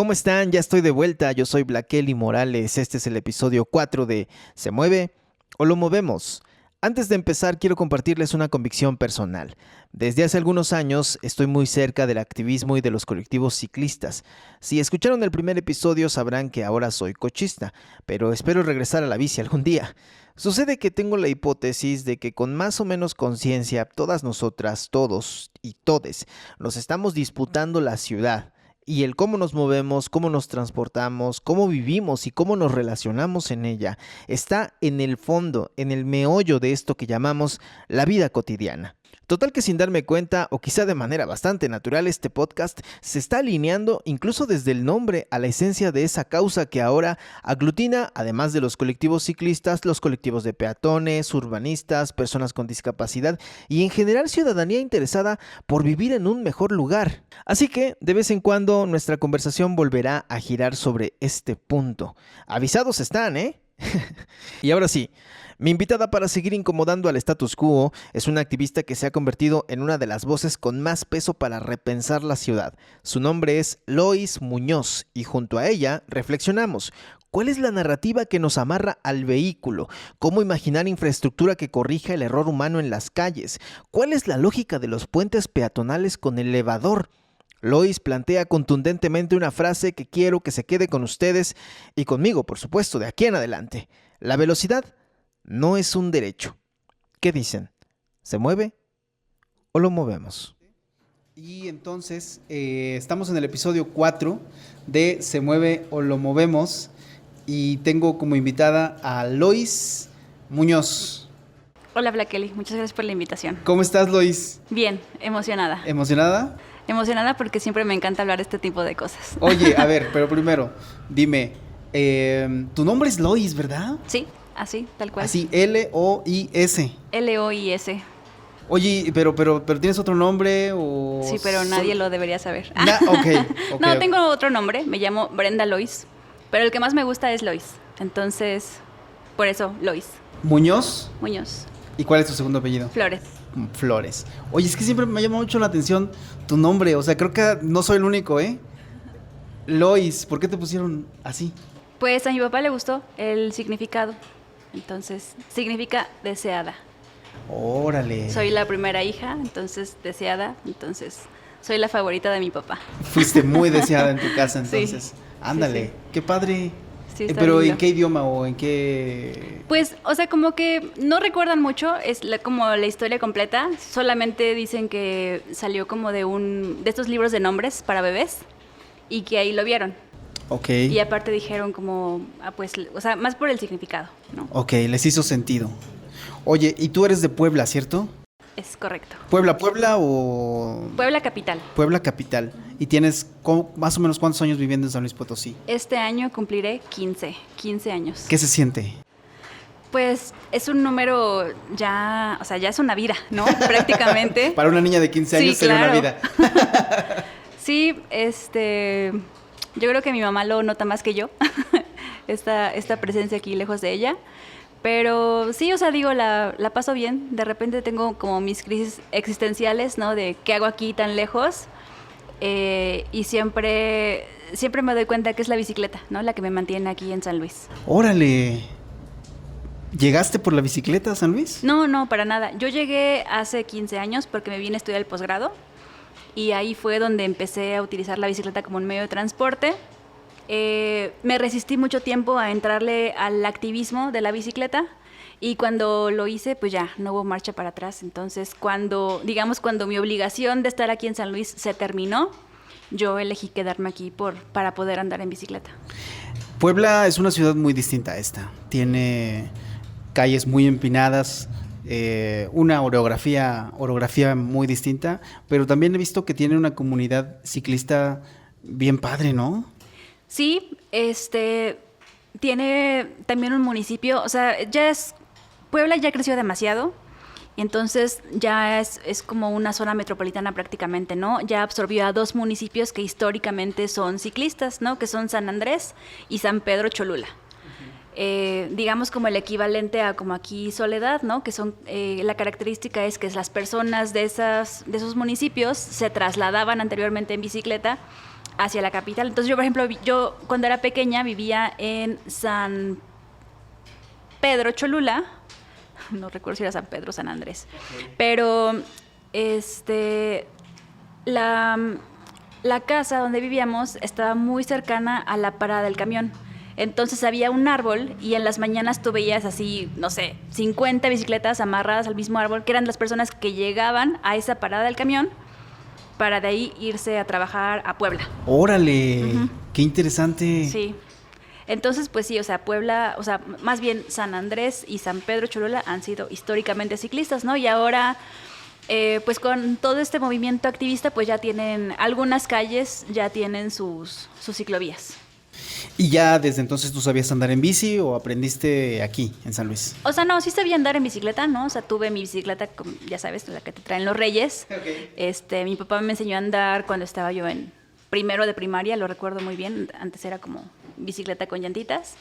¿Cómo están? Ya estoy de vuelta, yo soy Blaquely Morales, este es el episodio 4 de ¿Se mueve o lo movemos? Antes de empezar quiero compartirles una convicción personal. Desde hace algunos años estoy muy cerca del activismo y de los colectivos ciclistas. Si escucharon el primer episodio sabrán que ahora soy cochista, pero espero regresar a la bici algún día. Sucede que tengo la hipótesis de que con más o menos conciencia todas nosotras, todos y todes nos estamos disputando la ciudad. Y el cómo nos movemos, cómo nos transportamos, cómo vivimos y cómo nos relacionamos en ella está en el fondo, en el meollo de esto que llamamos la vida cotidiana. Total que sin darme cuenta, o quizá de manera bastante natural, este podcast se está alineando incluso desde el nombre a la esencia de esa causa que ahora aglutina, además de los colectivos ciclistas, los colectivos de peatones, urbanistas, personas con discapacidad y en general ciudadanía interesada por vivir en un mejor lugar. Así que, de vez en cuando, nuestra conversación volverá a girar sobre este punto. Avisados están, ¿eh? Y ahora sí, mi invitada para seguir incomodando al status quo es una activista que se ha convertido en una de las voces con más peso para repensar la ciudad. Su nombre es Lois Muñoz y junto a ella reflexionamos. ¿Cuál es la narrativa que nos amarra al vehículo? ¿Cómo imaginar infraestructura que corrija el error humano en las calles? ¿Cuál es la lógica de los puentes peatonales con elevador? Lois plantea contundentemente una frase que quiero que se quede con ustedes y conmigo, por supuesto, de aquí en adelante. La velocidad no es un derecho. ¿Qué dicen? ¿Se mueve o lo movemos? Y entonces estamos en el episodio 4 de Se mueve o lo movemos y tengo como invitada a Lois Muñoz. Hola Blaquely, muchas gracias por la invitación. ¿Cómo estás, Lois? Bien, emocionada. ¿Emocionada? Emocionada porque siempre me encanta hablar de este tipo de cosas. Oye, a ver, pero primero, dime, tu nombre es Lois, ¿verdad? Sí, así, tal cual. Así, L-O-I-S. L-O-I-S. Oye, pero ¿tienes otro nombre o...? Sí, pero nadie lo debería saber. Ok. No, tengo otro nombre, me llamo Brenda Lois, pero el que más me gusta es Lois. Entonces, por eso, Lois. ¿Muñoz? Muñoz. ¿Y cuál es tu segundo apellido? Flores. Flores. Oye, es que siempre me llama mucho la atención tu nombre. O sea, creo que no soy el único, ¿eh? Lois, ¿por qué te pusieron así? Pues a mi papá le gustó el significado. Entonces, significa deseada. Órale. Soy la primera hija, entonces deseada. Entonces, soy la favorita de mi papá. Fuiste muy deseada en tu casa, entonces. Sí. Ándale, sí. Qué padre. Sí, está pero lindo. ¿en qué idioma o en qué...? Pues, o sea, como que no recuerdan mucho, es como la historia completa, solamente dicen que salió como de estos libros de nombres para bebés y que ahí lo vieron. Ok. Y aparte dijeron como, pues, o sea, más por el significado, ¿no? Ok, les hizo sentido. Oye, y tú eres de Puebla, ¿cierto? Es correcto. ¿Puebla o...? Puebla capital. Puebla capital. ¿Y tienes más o menos cuántos años viviendo en San Luis Potosí? Este año cumpliré 15 años. ¿Qué se siente? Pues es un número ya, o sea, ya es una vida, ¿no? Prácticamente. Para una niña de 15 años Sí, sería claro. una vida. Sí, yo creo que mi mamá lo nota más que yo, esta presencia aquí lejos de ella. Pero sí, o sea, digo, la paso bien. De repente tengo como mis crisis existenciales, ¿no? De qué hago aquí tan lejos. Y siempre me doy cuenta que es la bicicleta, ¿no? La que me mantiene aquí en San Luis. ¡Órale! ¿Llegaste por la bicicleta a San Luis? No, para nada. Yo llegué hace 15 años porque me vine a estudiar el posgrado. Y ahí fue donde empecé a utilizar la bicicleta como un medio de transporte. Me resistí mucho tiempo a entrarle al activismo de la bicicleta y cuando lo hice, pues ya, no hubo marcha para atrás. Entonces, cuando mi obligación de estar aquí en San Luis se terminó, yo elegí quedarme aquí para poder andar en bicicleta. Puebla es una ciudad muy distinta a esta. Tiene calles muy empinadas, una orografía muy distinta, pero también he visto que tiene una comunidad ciclista bien padre, ¿no? Sí, tiene también un municipio, o sea, Puebla ya creció demasiado, y entonces ya es como una zona metropolitana prácticamente, ¿no? Ya absorbió a 2 municipios que históricamente son ciclistas, ¿no? Que son San Andrés y San Pedro Cholula. Digamos como el equivalente a como aquí Soledad, ¿no? Que son, la característica es que las personas de esos municipios se trasladaban anteriormente en bicicleta hacia la capital. Entonces yo, por ejemplo, yo cuando era pequeña vivía en San Pedro Cholula, no recuerdo si era San Pedro o San Andrés, pero la casa donde vivíamos estaba muy cercana a la parada del camión. Entonces había un árbol y en las mañanas tú veías así, no sé, 50 bicicletas amarradas al mismo árbol, que eran las personas que llegaban a esa parada del camión para de ahí irse a trabajar a Puebla. ¡Órale! Ujú. ¡Qué interesante! Sí. Entonces, pues sí, o sea, Puebla, o sea, más bien San Andrés y San Pedro Cholula han sido históricamente ciclistas, ¿no? Y ahora, pues con todo este movimiento activista, pues ya tienen, algunas calles ya tienen sus ciclovías. ¿Y ya desde entonces tú sabías andar en bici o aprendiste aquí, en San Luis? O sea, no, sí sabía andar en bicicleta, ¿no? O sea, tuve mi bicicleta, ya sabes, la que te traen los Reyes. Okay. Mi papá me enseñó a andar cuando estaba yo en primero de primaria, lo recuerdo muy bien. Antes era como bicicleta con llantitas.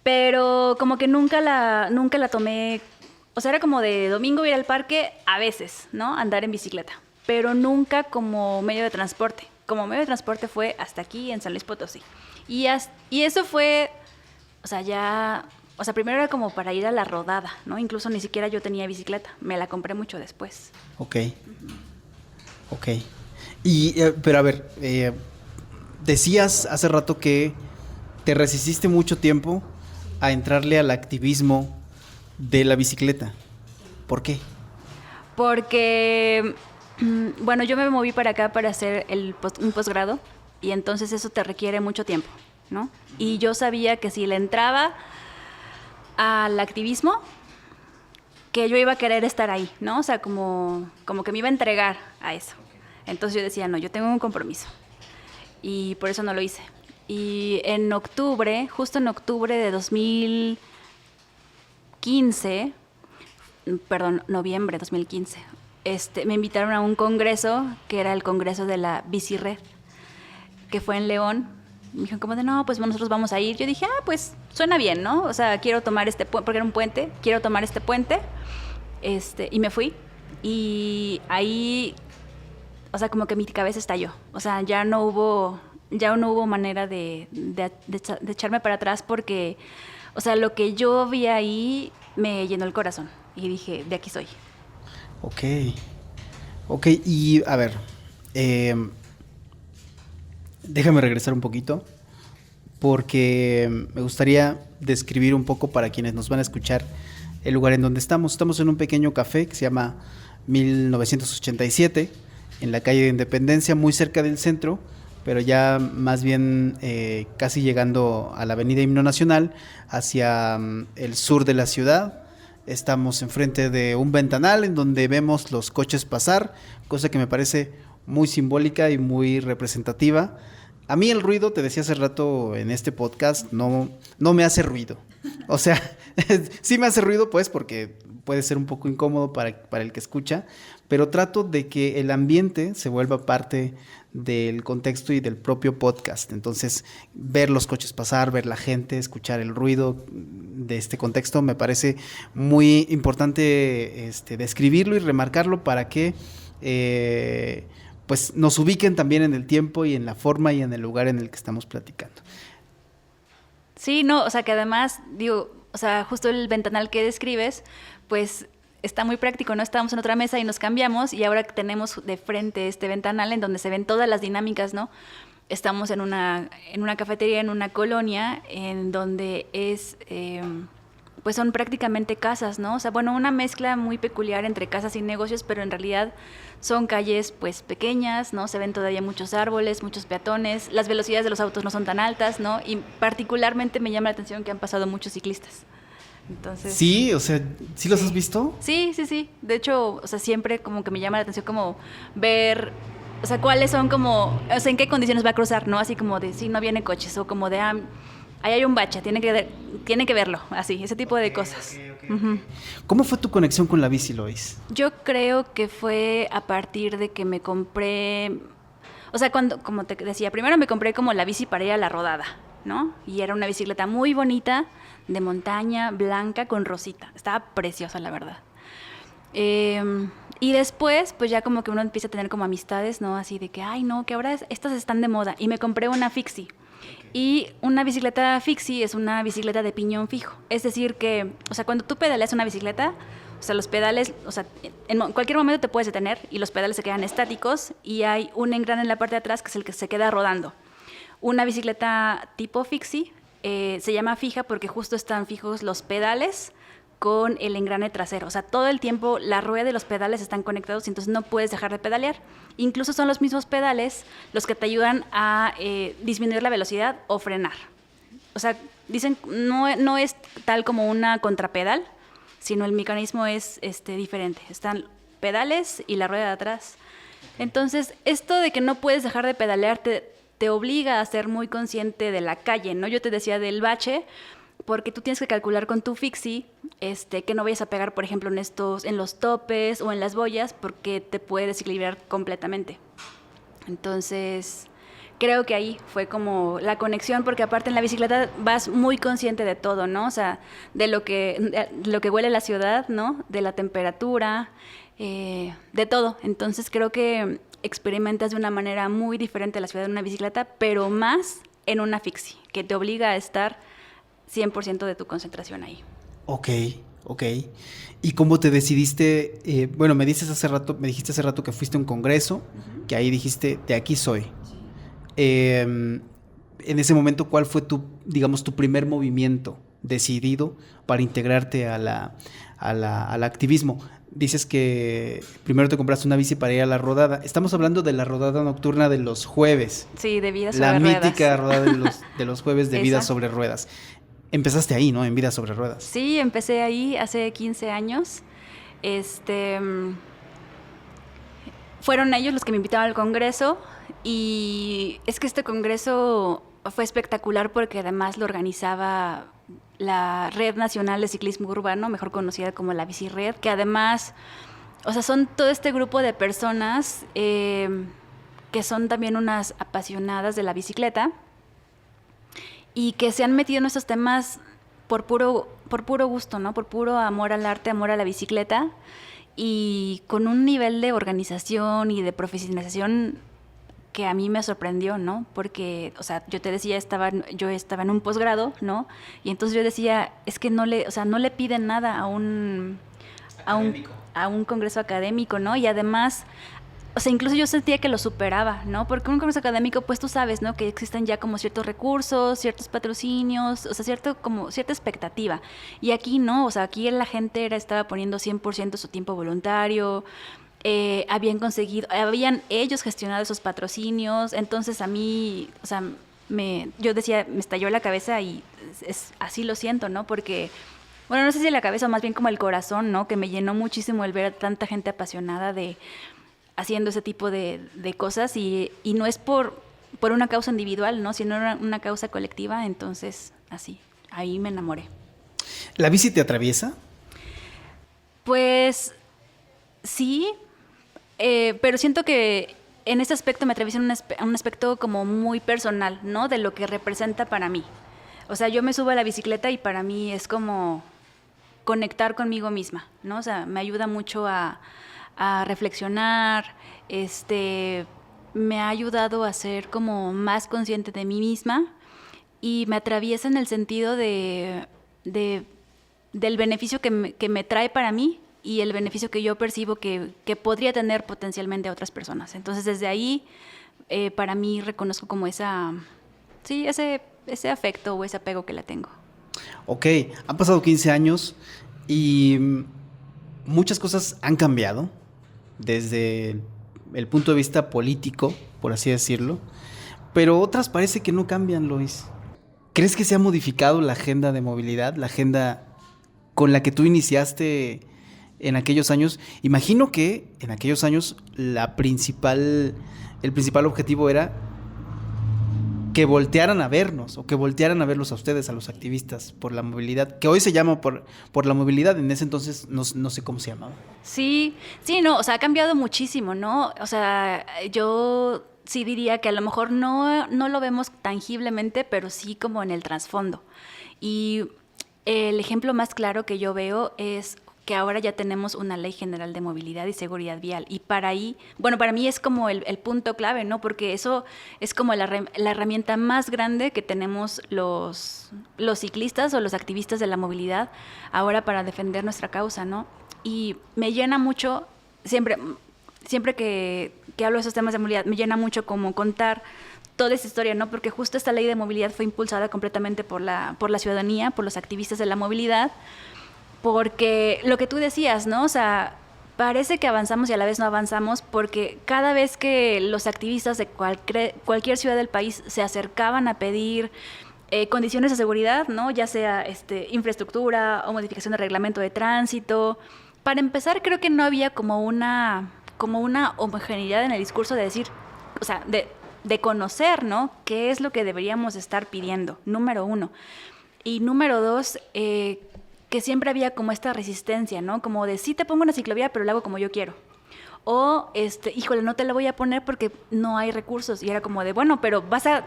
Pero como que nunca la tomé, o sea, era como de domingo ir al parque, a veces, ¿no? Andar en bicicleta, pero nunca como medio de transporte. Como medio de transporte fue hasta aquí en San Luis Potosí. Y eso fue, o sea, ya, o sea, primero era como para ir a la rodada, ¿no? Incluso ni siquiera yo tenía bicicleta, me la compré mucho después. Ok. Ok. Y, pero a ver, decías hace rato que te resististe mucho tiempo a entrarle al activismo de la bicicleta. ¿Por qué? Porque, bueno, yo me moví para acá para hacer un posgrado y entonces eso te requiere mucho tiempo, ¿no? Y yo sabía que si le entraba al activismo, que yo iba a querer estar ahí, ¿no? O sea, como que me iba a entregar a eso. Entonces yo decía, no, yo tengo un compromiso. Y por eso no lo hice. Y en octubre, justo en octubre de 2015, noviembre de 2015, me invitaron a un congreso, que era el congreso de la Bicired, que fue en León. Me dijeron como de, no, pues nosotros vamos a ir. Yo dije, pues suena bien, ¿no? O sea, quiero tomar este puente, porque era un puente, quiero tomar este puente. Y me fui. Y ahí, o sea, como que mi cabeza estalló. O sea, ya no hubo manera de echarme para atrás porque, o sea, lo que yo vi ahí me llenó el corazón. Y dije, de aquí soy. Ok. Ok, y a ver, déjame regresar un poquito porque me gustaría describir un poco para quienes nos van a escuchar el lugar en donde estamos. Estamos en un pequeño café que se llama 1987, en la calle de Independencia, muy cerca del centro, pero ya más bien casi llegando a la avenida Himno Nacional, hacia el sur de la ciudad. Estamos enfrente de un ventanal en donde vemos los coches pasar, cosa que me parece muy simbólica y muy representativa. A mí el ruido, te decía hace rato en este podcast, no me hace ruido. O sea, sí me hace ruido pues porque puede ser un poco incómodo para el que escucha, pero trato de que el ambiente se vuelva parte del contexto y del propio podcast. Entonces, ver los coches pasar, ver la gente, escuchar el ruido de este contexto, me parece muy importante describirlo y remarcarlo para que pues nos ubiquen también en el tiempo y en la forma y en el lugar en el que estamos platicando. Sí, no, o sea, que además, digo, o sea, justo el ventanal que describes, pues está muy práctico, ¿no? Estábamos en otra mesa y nos cambiamos y ahora tenemos de frente este ventanal en donde se ven todas las dinámicas, ¿no? Estamos en una cafetería, en una colonia, en donde pues son prácticamente casas, ¿no? O sea, bueno, una mezcla muy peculiar entre casas y negocios, pero en realidad son calles, pues, pequeñas, ¿no? Se ven todavía muchos árboles, muchos peatones, las velocidades de los autos no son tan altas, ¿no? Y particularmente me llama la atención que han pasado muchos ciclistas. Entonces, Sí, o sea, ¿sí los has visto? Sí. De hecho, o sea, siempre como que me llama la atención como ver, o sea, cuáles son como, o sea, en qué condiciones va a cruzar, ¿no? Así como de, sí, no viene coches, o como de, ahí hay un bache, tiene que verlo, así, ese tipo de cosas. Okay. Uh-huh. ¿Cómo fue tu conexión con la bici, Lois? Yo creo que fue a partir de que me compré, o sea, como te decía, primero me compré como la bici para ir a la rodada, ¿no? Y era una bicicleta muy bonita, de montaña, blanca, con rosita. Estaba preciosa, la verdad. Y después, pues ya como que uno empieza a tener como amistades, ¿no? Así de que, ay, no, que ahora estas están de moda. Y me compré una fixie. Y una bicicleta fixie es una bicicleta de piñón fijo. Es decir que, o sea, cuando tú pedaleas una bicicleta, o sea, los pedales, o sea, en cualquier momento te puedes detener y los pedales se quedan estáticos y hay un engrane en la parte de atrás que es el que se queda rodando. Una bicicleta tipo fixie se llama fija porque justo están fijos los pedales con el engrane trasero. O sea, todo el tiempo la rueda y los pedales están conectados y entonces no puedes dejar de pedalear. Incluso son los mismos pedales los que te ayudan a disminuir la velocidad o frenar. O sea, dicen, no es tal como una contrapedal, sino el mecanismo es diferente. Están pedales y la rueda de atrás. Entonces, esto de que no puedes dejar de pedalear te obliga a ser muy consciente de la calle, ¿no? Yo te decía del bache, porque tú tienes que calcular con tu fixie que no vayas a pegar, por ejemplo, en los topes o en las boyas, porque te puede desequilibrar completamente. Entonces, creo que ahí fue como la conexión, porque aparte en la bicicleta vas muy consciente de todo, ¿no? O sea, de lo que huele la ciudad, ¿no? De la temperatura, de todo. Entonces, creo que experimentas de una manera muy diferente la ciudad en una bicicleta, pero más en una fixie, que te obliga a estar 100% de tu concentración ahí. Ok. ¿Y cómo te decidiste? Bueno, me dijiste hace rato que fuiste a un congreso, que ahí dijiste, de aquí soy. En ese momento, ¿cuál fue tu primer movimiento decidido para integrarte al activismo? Dices que primero te compraste una bici para ir a la rodada. Estamos hablando de la rodada nocturna de los jueves. Sí, de vida sobre ruedas. La ruedas. mítica rodada de los jueves de vida sobre ruedas. Empezaste ahí, ¿no? En Vida sobre Ruedas. Sí, empecé ahí hace 15 años. Fueron ellos los que me invitaron al congreso y es que este congreso fue espectacular porque además lo organizaba la Red Nacional de Ciclismo Urbano, mejor conocida como la Bicired, que además, o sea, son todo este grupo de personas que son también unas apasionadas de la bicicleta y que se han metido en estos temas por puro gusto, ¿no? Por puro amor al arte, amor a la bicicleta y con un nivel de organización y de profesionalización que a mí me sorprendió, ¿no? Porque, o sea, yo te decía, yo estaba en un posgrado, ¿no? Y entonces yo decía, es que no le piden nada a un congreso académico, ¿no? Y además, o sea, incluso yo sentía que lo superaba, ¿no? Porque un congreso académico, pues tú sabes, ¿no? Que existen ya como ciertos recursos, ciertos patrocinios, o sea, cierta expectativa. Y aquí no, o sea, aquí la gente estaba poniendo 100% su tiempo voluntario, habían ellos gestionado esos patrocinios, entonces a mí, o sea, yo decía, me estalló la cabeza y así lo siento, ¿no? Porque, bueno, no sé si la cabeza o más bien como el corazón, ¿no? Que me llenó muchísimo el ver a tanta gente apasionada haciendo ese tipo de cosas y no es por una causa individual, ¿no? Sino una causa colectiva, entonces así, ahí me enamoré. ¿La bici te atraviesa? Pues sí, pero siento que en este aspecto me atraviesa un aspecto como muy personal, ¿no? De lo que representa para mí. O sea, yo me subo a la bicicleta y para mí es como conectar conmigo misma, ¿no? O sea, me ayuda mucho a reflexionar, me ha ayudado a ser como más consciente de mí misma y me atraviesa en el sentido del beneficio que me trae para mí y el beneficio que yo percibo que podría tener potencialmente a otras personas. Entonces, desde ahí, para mí reconozco como ese afecto o ese apego que la tengo. Ok, han pasado 15 años y muchas cosas han cambiado desde el punto de vista político, por así decirlo, pero otras parece que no cambian, Lois. ¿Crees que se ha modificado la agenda de movilidad, la agenda con la que tú iniciaste en aquellos años? Imagino que en aquellos años el principal objetivo era que voltearan a vernos o que voltearan a verlos a ustedes, a los activistas, por la movilidad, que hoy se llama por la movilidad, en ese entonces no sé cómo se llamaba. Sí, no, o sea, ha cambiado muchísimo, ¿no? O sea, yo sí diría que a lo mejor no lo vemos tangiblemente, pero sí como en el trasfondo. Y el ejemplo más claro que yo veo es que ahora ya tenemos una ley general de movilidad y seguridad vial. Y para mí es como el punto clave, ¿no? Porque eso es como la herramienta más grande que tenemos los ciclistas o los activistas de la movilidad ahora para defender nuestra causa, ¿no? Y me llena mucho, siempre que hablo de esos temas de movilidad, me llena mucho como contar toda esa historia, ¿no? Porque justo esta ley de movilidad fue impulsada completamente por la ciudadanía, por los activistas de la movilidad, porque lo que tú decías, ¿no? O sea, parece que avanzamos y a la vez no avanzamos, porque cada vez que los activistas de cualquier ciudad del país se acercaban a pedir condiciones de seguridad, ¿no? Ya sea infraestructura o modificación de reglamento de tránsito. Para empezar, creo que no había como una homogeneidad en el discurso de decir, o sea, de conocer, ¿no? ¿Qué es lo que deberíamos estar pidiendo? Número uno. Y número dos, que siempre había como esta resistencia, ¿no? Como de sí te pongo una ciclovía, pero la hago como yo quiero. O, híjole, no te la voy a poner porque no hay recursos. Y era como de, bueno, pero vas a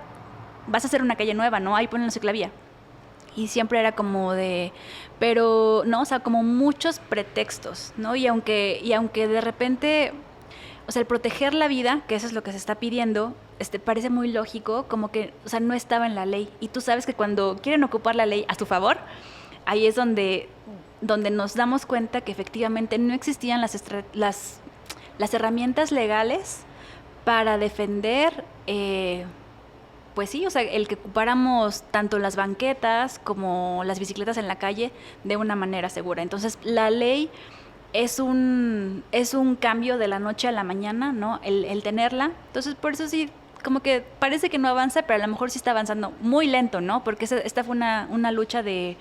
hacer una calle nueva, ¿no? Ahí ponen la ciclovía. Y siempre era como de, pero, ¿no? O sea, como muchos pretextos, ¿no? Y aunque de repente, o sea, el proteger la vida, que eso es lo que se está pidiendo, parece muy lógico, como que, o sea, no estaba en la ley. Y tú sabes que cuando quieren ocupar la ley a su favor, ahí es donde nos damos cuenta que efectivamente no existían las herramientas legales para defender, pues sí, o sea, el que ocupáramos tanto las banquetas como las bicicletas en la calle de una manera segura. Entonces, la ley es un cambio de la noche a la mañana, ¿no? El tenerla. Entonces, por eso sí, como que parece que no avanza, pero a lo mejor sí está avanzando muy lento, ¿no? Porque esta fue una lucha de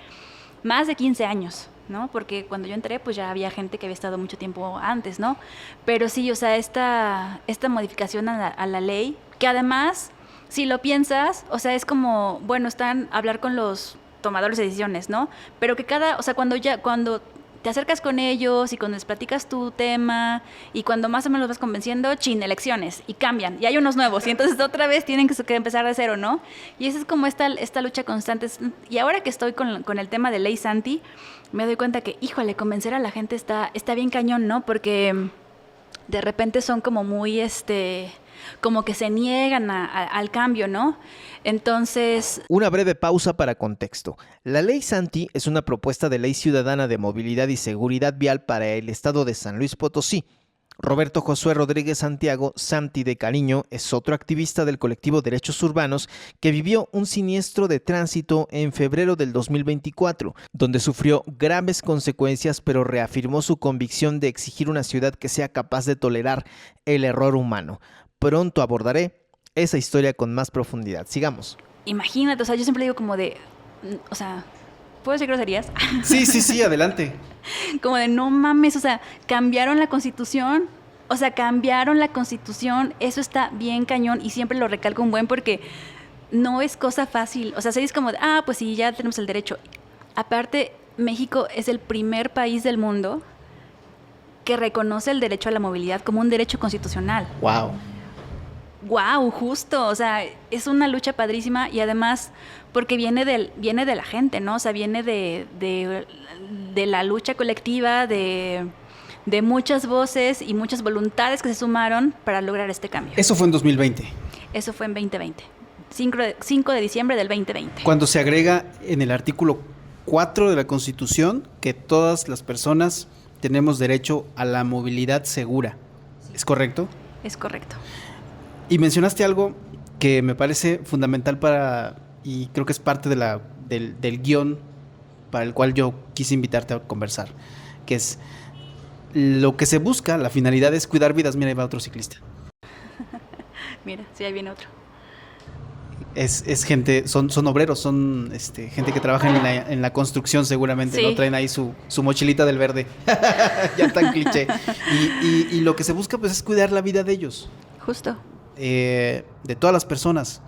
más de 15 años, ¿no? Porque cuando yo entré, pues ya había gente que había estado mucho tiempo antes, ¿no? Pero sí, o sea, esta modificación a la ley, que además, si lo piensas, o sea, es como, bueno, están a hablar con los tomadores de decisiones, ¿no? Pero que o sea, cuando te acercas con ellos y cuando les platicas tu tema y cuando más o menos los vas convenciendo, elecciones y cambian y hay unos nuevos y entonces otra vez tienen que empezar de cero, ¿no? Y esa es como esta lucha constante. Y ahora que estoy con el tema de Ley Santi, me doy cuenta que, híjole, convencer a la gente está bien cañón, ¿no? Porque de repente son como muy, como que se niegan al cambio, ¿no? Entonces... Una breve pausa para contexto. La Ley Santi es una propuesta de ley ciudadana de movilidad y seguridad vial para el estado de San Luis Potosí. Roberto Josué Rodríguez Santiago, Santi de cariño, es otro activista del colectivo Derechos Urbanos que vivió un siniestro de tránsito en febrero del 2024, donde sufrió graves consecuencias, pero reafirmó su convicción de exigir una ciudad que sea capaz de tolerar el error humano. Pronto abordaré esa historia con más profundidad. Sigamos. Imagínate, o sea, yo siempre digo como de, o sea, ¿puedo decir groserías? Sí, adelante. Como de, no mames, o sea, cambiaron la Constitución, eso está bien cañón y siempre lo recalco un buen porque no es cosa fácil, o sea, es como de, pues sí, ya tenemos el derecho. Aparte, México es el primer país del mundo que reconoce el derecho a la movilidad como un derecho constitucional. Wow, justo, o sea, es una lucha padrísima y además porque viene de la gente, ¿no? O sea, viene de la lucha colectiva, de muchas voces y muchas voluntades que se sumaron para lograr este cambio. Eso fue en 2020. Eso fue en 2020, 5 de diciembre del 2020. Cuando se agrega en el artículo 4 de la Constitución que todas las personas tenemos derecho a la movilidad segura. ¿Es correcto? Es correcto. Y mencionaste algo que me parece fundamental y creo que es parte del guión para el cual yo quise invitarte a conversar, que es lo que se busca, la finalidad es cuidar vidas. Mira, ahí va otro ciclista. Mira, sí, ahí viene otro. Es gente, son obreros, son gente que trabaja en la construcción seguramente, sí. ¿No? Traen ahí su mochilita del verde, ya tan cliché. Y lo que se busca pues es cuidar la vida de ellos. Justo. De todas las personas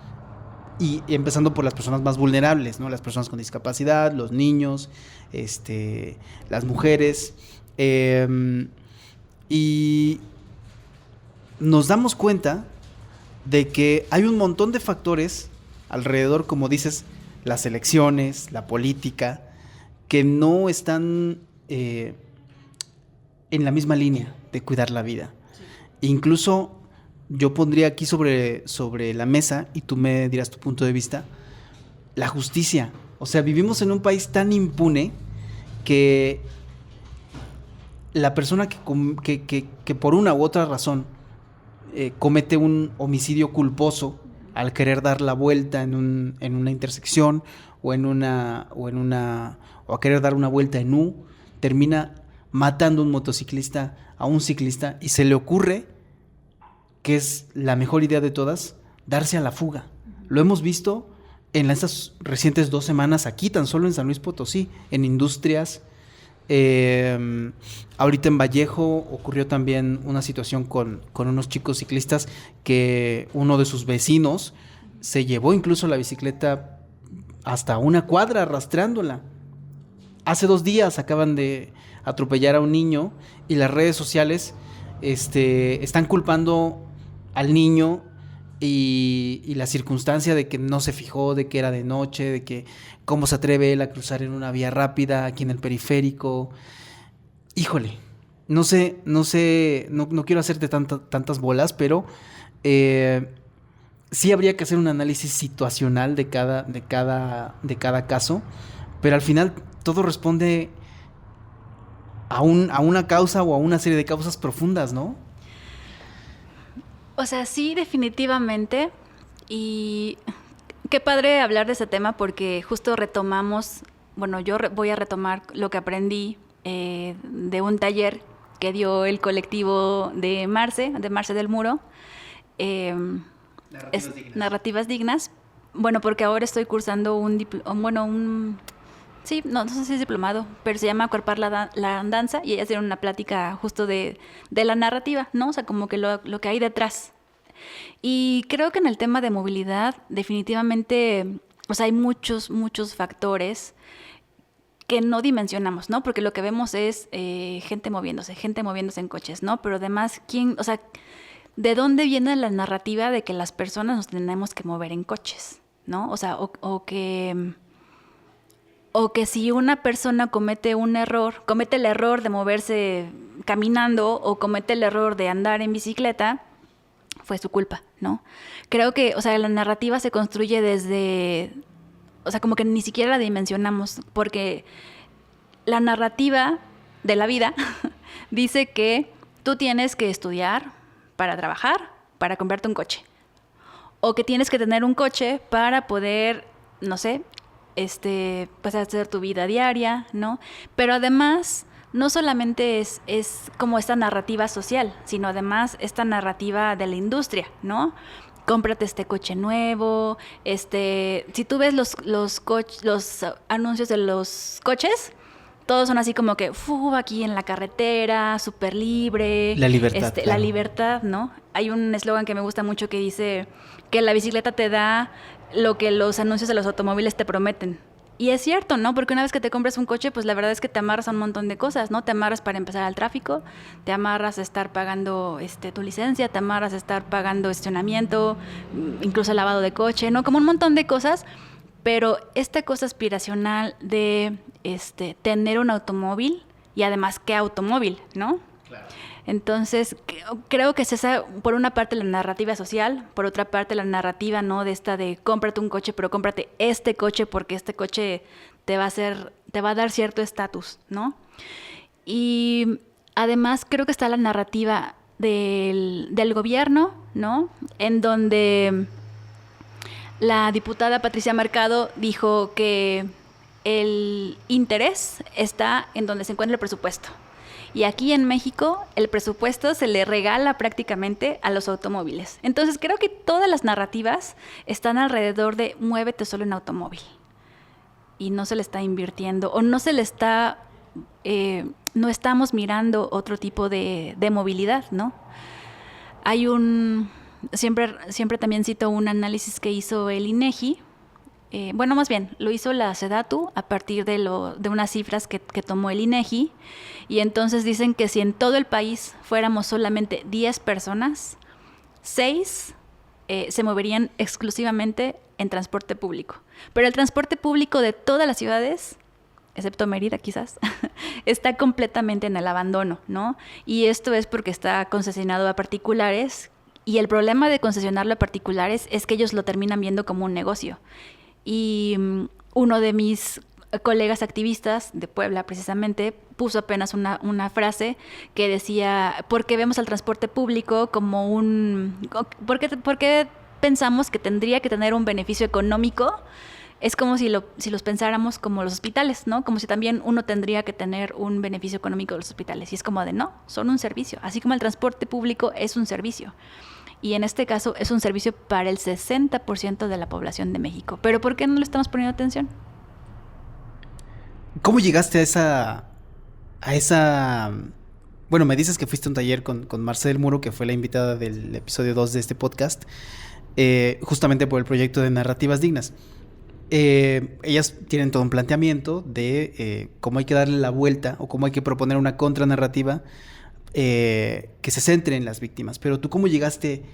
y empezando por las personas más vulnerables, ¿no? Las personas con discapacidad, los niños, las mujeres, y nos damos cuenta de que hay un montón de factores alrededor, como dices, las elecciones, la política, que no están en la misma línea de cuidar la vida. Sí. Incluso yo pondría aquí sobre la mesa, y tú me dirás tu punto de vista, la justicia. O sea, vivimos en un país tan impune que la persona que por una u otra razón comete un homicidio culposo al querer dar la vuelta en una intersección o a querer dar una vuelta en U, termina matando a un motociclista, a un ciclista, y se le ocurre, que es la mejor idea de todas, darse a la fuga. Lo hemos visto en estas recientes 2 semanas aquí, tan solo en San Luis Potosí, en Industrias. Ahorita en Vallejo ocurrió también una situación con unos chicos ciclistas que uno de sus vecinos se llevó incluso la bicicleta hasta una cuadra arrastrándola. Hace 2 días acaban de atropellar a un niño y las redes sociales están culpando al niño y la circunstancia de que no se fijó, de que era de noche, de que cómo se atreve él a cruzar en una vía rápida aquí en el periférico. Híjole, no quiero hacerte tantas bolas, pero sí habría que hacer un análisis situacional de cada caso, pero al final todo responde a una causa o a una serie de causas profundas, ¿no? O sea, sí, definitivamente. Y qué padre hablar de ese tema porque justo retomamos, bueno, yo voy a retomar lo que aprendí de un taller que dio el colectivo de Marce del Muro. Narrativas dignas. Bueno, porque ahora estoy cursando sí, no sé si es diplomado, pero se llama Acuerpar la Andanza, y ellas dieron una plática justo de la narrativa, ¿no? O sea, como que lo que hay detrás. Y creo que en el tema de movilidad, definitivamente, o sea, hay muchos factores que no dimensionamos, ¿no? Porque lo que vemos es gente moviéndose en coches, ¿no? Pero además, ¿de dónde viene la narrativa de que las personas nos tenemos que mover en coches, ¿no? O sea, o que si una persona comete el error de moverse caminando o comete el error de andar en bicicleta, fue su culpa, ¿no? Creo que, o sea, la narrativa se construye o sea, como que ni siquiera la dimensionamos, porque la narrativa de la vida dice que tú tienes que estudiar para trabajar, para comprarte un coche, o que tienes que tener un coche para poder, no sé, pues hacer tu vida diaria, ¿no? Pero además, no solamente es como esta narrativa social, sino además esta narrativa de la industria, ¿no? Cómprate este coche nuevo, si tú ves los anuncios de los coches, todos son así como que, aquí en la carretera, súper libre. La libertad. Claro. La libertad, ¿no? Hay un eslogan que me gusta mucho que dice que la bicicleta te da lo que los anuncios de los automóviles te prometen. Y es cierto, ¿no? Porque una vez que te compras un coche, pues la verdad es que te amarras a un montón de cosas, ¿no? Te amarras para empezar al tráfico, te amarras a estar pagando tu licencia, te amarras a estar pagando estacionamiento, incluso lavado de coche, ¿no? Como un montón de cosas. Pero esta cosa aspiracional de tener un automóvil, y además, ¿qué automóvil, no? Claro. Entonces, creo que es esa, por una parte, la narrativa social, por otra parte, la narrativa, ¿no? De cómprate un coche, pero cómprate este coche porque este coche te va a dar cierto estatus, ¿no? Y además, creo que está la narrativa del gobierno, ¿no? En donde la diputada Patricia Mercado dijo que el interés está en donde se encuentra el presupuesto. Y aquí en México el presupuesto se le regala prácticamente a los automóviles. Entonces creo que todas las narrativas están alrededor de muévete solo en automóvil. Y no se le está invirtiendo o no se le está, no estamos mirando otro tipo de movilidad, ¿no? Hay siempre también cito un análisis que hizo el INEGI. Más bien, lo hizo la SEDATU a partir de unas cifras que tomó el INEGI, y entonces dicen que si en todo el país fuéramos solamente 10 personas, 6 se moverían exclusivamente en transporte público. Pero el transporte público de todas las ciudades excepto Mérida quizás, está completamente en el abandono, ¿no? Y esto es porque está concesionado a particulares, y el problema de concesionarlo a particulares es que ellos lo terminan viendo como un negocio. Y uno de mis colegas activistas de Puebla, precisamente, puso apenas una frase que decía: ¿por qué vemos al transporte público como ¿por qué pensamos que tendría que tener un beneficio económico? Es como si los pensáramos como los hospitales, ¿no? Como si también uno tendría que tener un beneficio económico de los hospitales. Y es como de, no, son un servicio. Así como el transporte público es un servicio. Y en este caso es un servicio para el 60% de la población de México. ¿Pero por qué no le estamos poniendo atención? ¿Cómo llegaste a esa... Bueno, me dices que fuiste a un taller con Marce del Muro, que fue la invitada del episodio 2 de este podcast, justamente por el proyecto de Narrativas Dignas. Ellas tienen todo un planteamiento de cómo hay que darle la vuelta o cómo hay que proponer una contranarrativa que se centre en las víctimas. Pero tú, ¿cómo llegaste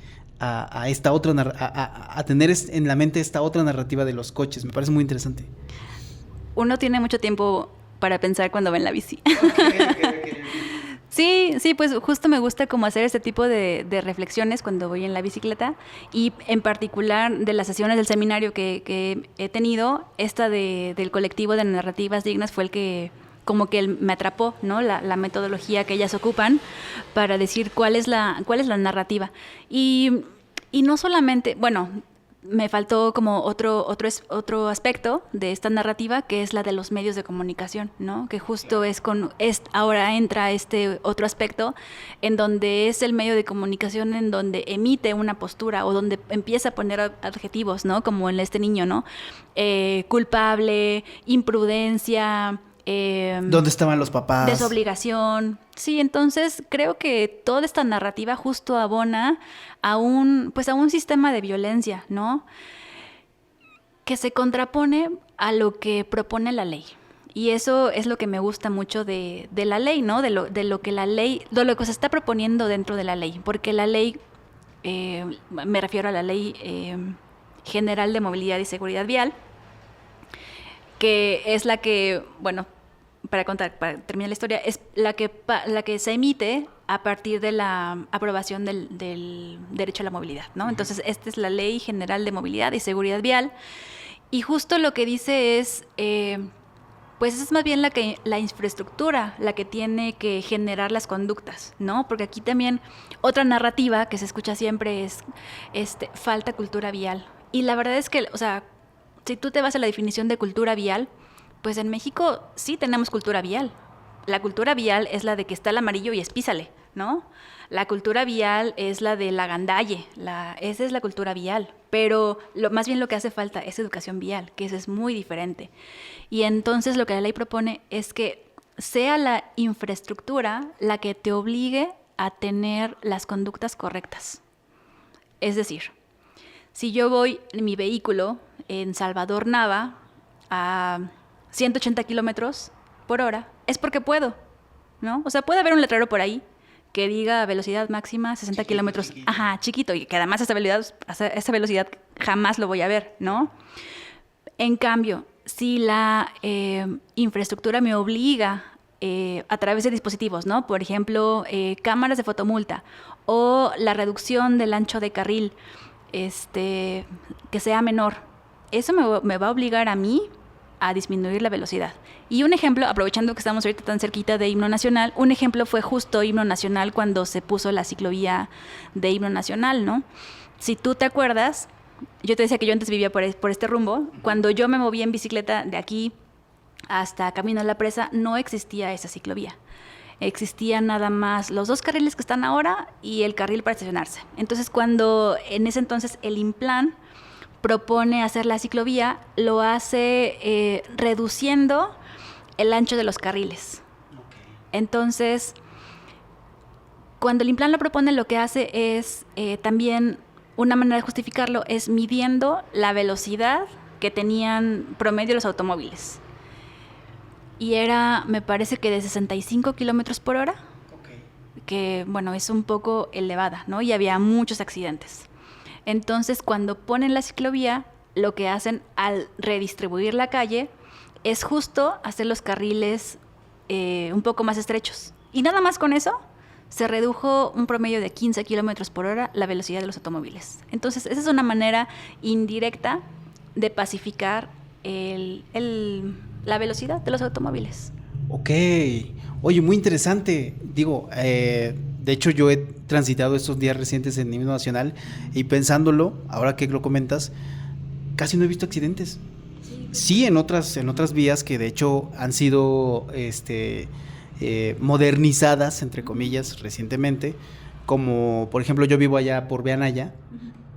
a esta otra a tener en la mente esta otra narrativa de los coches? Me parece muy interesante. Uno tiene mucho tiempo para pensar cuando va en la bici. Okay. Sí, pues justo me gusta como hacer este tipo de reflexiones cuando voy en la bicicleta, y en particular de las sesiones del seminario que he tenido, esta del colectivo de Narrativas Dignas fue el que como que me atrapó, ¿no? La metodología que ellas ocupan para decir cuál es la narrativa. Y no solamente, bueno, me faltó como otro aspecto de esta narrativa, que es la de los medios de comunicación, ¿no? Que justo ahora entra este otro aspecto en donde es el medio de comunicación en donde emite una postura o donde empieza a poner adjetivos, ¿no? Como en este niño, ¿no? Culpable, imprudencia. ¿Dónde estaban los papás? Desobligación. Sí, entonces creo que toda esta narrativa justo abona a un sistema de violencia, ¿no? Que se contrapone a lo que propone la ley. Y eso es lo que me gusta mucho de la ley, ¿no? De lo que se está proponiendo dentro de la ley. Porque la ley, me refiero a la Ley General de Movilidad y Seguridad Vial, que es la que, bueno, para terminar la historia, es la que se emite a partir de la aprobación del derecho a la movilidad, ¿no? Entonces, esta es la Ley General de Movilidad y Seguridad Vial, y justo lo que dice es, pues es más bien la infraestructura la que tiene que generar las conductas, ¿no? Porque aquí también otra narrativa que se escucha siempre es, falta cultura vial. Y la verdad es que, o sea, si tú te vas a la definición de cultura vial, pues en México sí tenemos cultura vial. La cultura vial es la de que está el amarillo y espísale, ¿no? La cultura vial es la de la gandalle, esa es la cultura vial. Pero más bien lo que hace falta es educación vial, que eso es muy diferente. Y entonces lo que la ley propone es que sea la infraestructura la que te obligue a tener las conductas correctas. Es decir, si yo voy en mi vehículo en Salvador Nava a 180 kilómetros por hora, es porque puedo, ¿no? O sea, puede haber un letrero por ahí que diga velocidad máxima 60 kilómetros. Chiquito. Ajá, chiquito, y que además esa velocidad jamás lo voy a ver, ¿no? En cambio, si la infraestructura me obliga a través de dispositivos, ¿no? Por ejemplo, cámaras de fotomulta o la reducción del ancho de carril, que sea menor, eso me va a obligar a mí a disminuir la velocidad. Y un ejemplo, aprovechando que estamos ahorita tan cerquita de Himno Nacional, un ejemplo fue justo Himno Nacional cuando se puso la ciclovía de Himno Nacional, ¿no? Si tú te acuerdas, yo te decía que yo antes vivía por este rumbo. Cuando yo me moví en bicicleta de aquí hasta Camino a la Presa, no existía esa ciclovía. Existían nada más los 2 carriles que están ahora y el carril para estacionarse. Entonces, cuando en ese entonces el INPLAN propone hacer la ciclovía, lo hace reduciendo el ancho de los carriles. Okay. Entonces, cuando el INPLAN lo propone, lo que hace es también, una manera de justificarlo es midiendo la velocidad que tenían promedio los automóviles. Y era, me parece que de 65 kilómetros por hora, okay, que, bueno, es un poco elevada, ¿no? Y había muchos accidentes. Entonces, cuando ponen la ciclovía, lo que hacen al redistribuir la calle es justo hacer los carriles un poco más estrechos. Y nada más con eso se redujo un promedio de 15 kilómetros por hora la velocidad de los automóviles. Entonces, esa es una manera indirecta de pacificar la velocidad de los automóviles. Ok. Oye, muy interesante. Digo, de hecho yo he transitado estos días recientes en el himno nacional y pensándolo, ahora que lo comentas, casi no he visto accidentes. Sí, en otras vías que de hecho han sido modernizadas, entre comillas, recientemente, como por ejemplo yo vivo allá por Beanaya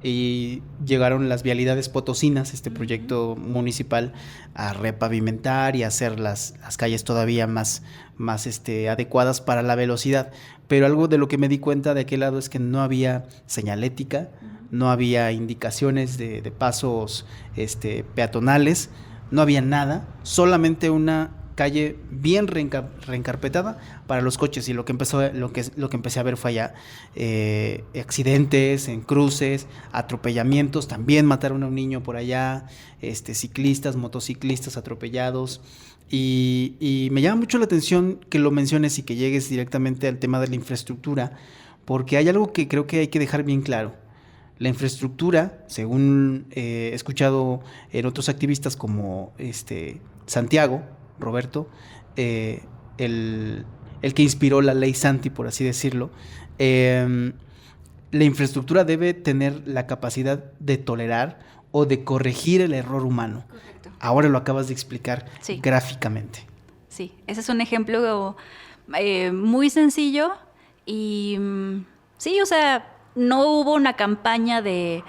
y llegaron las vialidades potosinas, este proyecto municipal, a repavimentar y hacer las calles todavía más adecuadas para la velocidad. Pero algo de lo que me di cuenta de aquel lado es que no había señalética, no había indicaciones de pasos peatonales, no había nada, solamente una calle bien reencarpetada para los coches, y lo que empecé a ver fue allá accidentes en cruces, atropellamientos, también mataron a un niño por allá, ciclistas, motociclistas atropellados, y me llama mucho la atención que lo menciones y que llegues directamente al tema de la infraestructura, porque hay algo que creo que hay que dejar bien claro. La infraestructura, según he escuchado en otros activistas como Santiago, Roberto, el que inspiró la ley Santi, por así decirlo, la infraestructura debe tener la capacidad de tolerar o de corregir el error humano. Correcto. Ahora lo acabas de explicar gráficamente. Sí, ese es un ejemplo muy sencillo y sí, o sea, no hubo una campaña de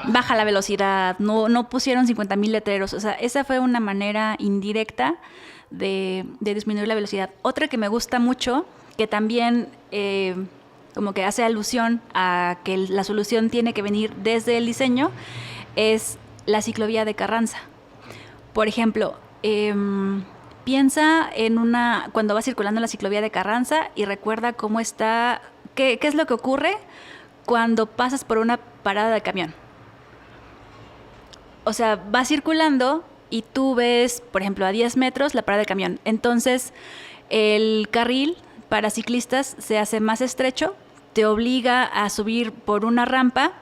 baja la velocidad, no pusieron 50,000 letreros, o sea, esa fue una manera indirecta de disminuir la velocidad. Otra que me gusta mucho, que también como que hace alusión a que la solución tiene que venir desde el diseño, es la ciclovía de Carranza. Por ejemplo, piensa cuando vas circulando en la ciclovía de Carranza y recuerda cómo está, qué es lo que ocurre cuando pasas por una parada de camión. O sea, vas circulando y tú ves, por ejemplo, a 10 metros la parada de camión. Entonces, el carril para ciclistas se hace más estrecho, te obliga a subir por una rampa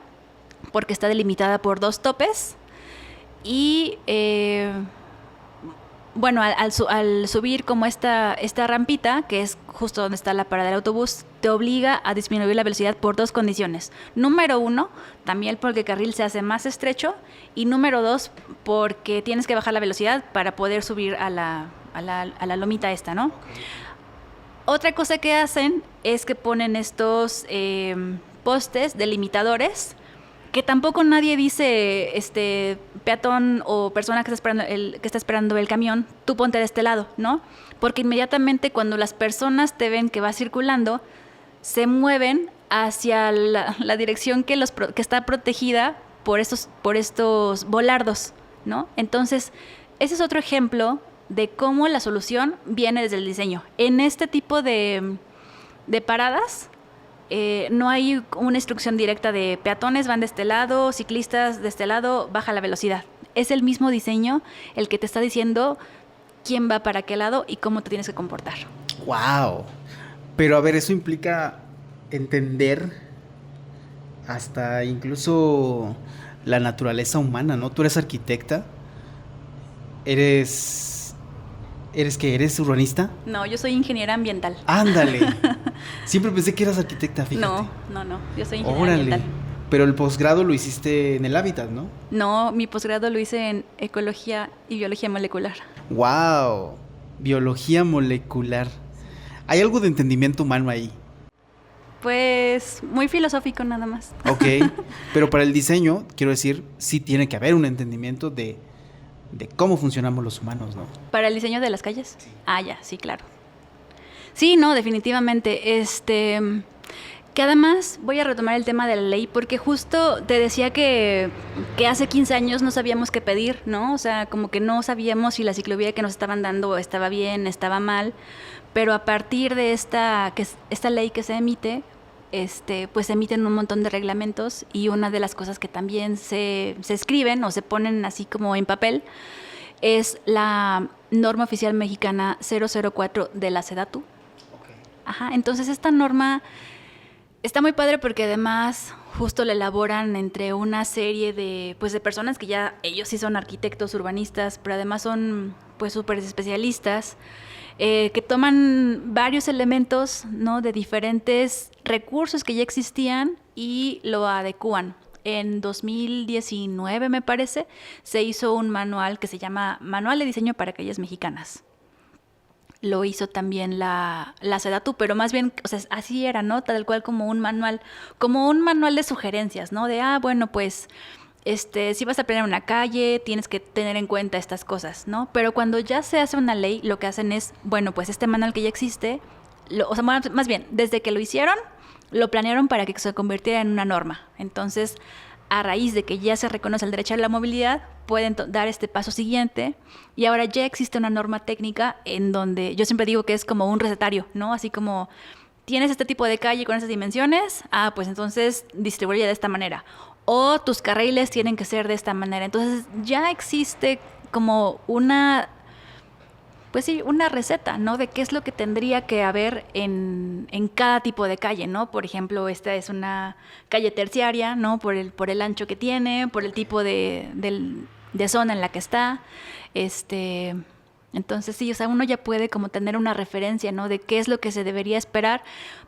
porque está delimitada por 2 topes y bueno, al subir como esta rampita, que es justo donde está la parada del autobús, te obliga a disminuir la velocidad por 2 condiciones. Número 1, también porque el carril se hace más estrecho, y número 2, porque tienes que bajar la velocidad para poder subir a la lomita esta, ¿no? Otra cosa que hacen es que ponen estos postes delimitadores, que tampoco nadie dice, peatón o persona que está esperando el camión, tú ponte de este lado, ¿no? Porque inmediatamente cuando las personas te ven que vas circulando, se mueven hacia la dirección que está protegida por estos volardos, ¿no? Entonces, ese es otro ejemplo de cómo la solución viene desde el diseño. En este tipo de paradas, no hay una instrucción directa de peatones van de este lado, ciclistas de este lado, baja la velocidad. Es el mismo diseño el que te está diciendo quién va para qué lado y cómo te tienes que comportar. ¡Wow! Pero a ver, eso implica entender hasta incluso la naturaleza humana, ¿no? Tú eres arquitecta, ¿eres qué? ¿Eres urbanista? No, yo soy ingeniera ambiental. ¡Ándale! Siempre pensé que eras arquitecta, fíjate. No, yo soy ingeniera ambiental. Pero el posgrado lo hiciste en el hábitat, ¿no? No, mi posgrado lo hice en ecología y biología molecular. ¡Wow! Biología molecular. ¿Hay algo de entendimiento humano ahí? Pues muy filosófico nada más. Ok, pero para el diseño, quiero decir, sí tiene que haber un entendimiento de cómo funcionamos los humanos, ¿no? ¿Para el diseño de las calles? Sí. Ah, ya, sí, claro. Sí, no, definitivamente. Que además voy a retomar el tema de la ley porque justo te decía que hace 15 años no sabíamos qué pedir, ¿no? O sea, como que no sabíamos si la ciclovía que nos estaban dando estaba bien, estaba mal, pero a partir de esta ley que se emite, pues se emiten un montón de reglamentos, y una de las cosas que también se escriben o se ponen así como en papel es la norma oficial mexicana 004 de la SEDATU. Ajá, entonces esta norma está muy padre porque además justo la elaboran entre una serie de, pues, de personas que ya ellos sí son arquitectos, urbanistas, pero además son pues súper especialistas, que toman varios elementos, ¿no?, de diferentes recursos que ya existían y lo adecúan. En 2019, me parece, se hizo un manual que se llama Manual de Diseño para Calles Mexicanas. Lo hizo también la SEDATU, pero más bien, o sea, así era, ¿no? Tal cual como un manual de sugerencias, ¿no? De, bueno, pues, si vas a planear una calle, tienes que tener en cuenta estas cosas, ¿no? Pero cuando ya se hace una ley, lo que hacen es, bueno, pues este manual que ya existe, o sea, más bien, desde que lo hicieron, lo planearon para que se convirtiera en una norma. Entonces, a raíz de que ya se reconoce el derecho a la movilidad, pueden dar este paso siguiente y ahora ya existe una norma técnica en donde yo siempre digo que es como un recetario, ¿no? Así como tienes este tipo de calle con estas dimensiones, pues entonces distribuye de esta manera. O tus carriles tienen que ser de esta manera. Entonces ya existe como una receta, ¿no? De qué es lo que tendría que haber en cada tipo de calle, ¿no? Por ejemplo, esta es una calle terciaria, ¿no? Por el ancho que tiene, por el tipo de zona en la que está. Entonces sí, o sea, uno ya puede como tener una referencia, ¿no? De qué es lo que se debería esperar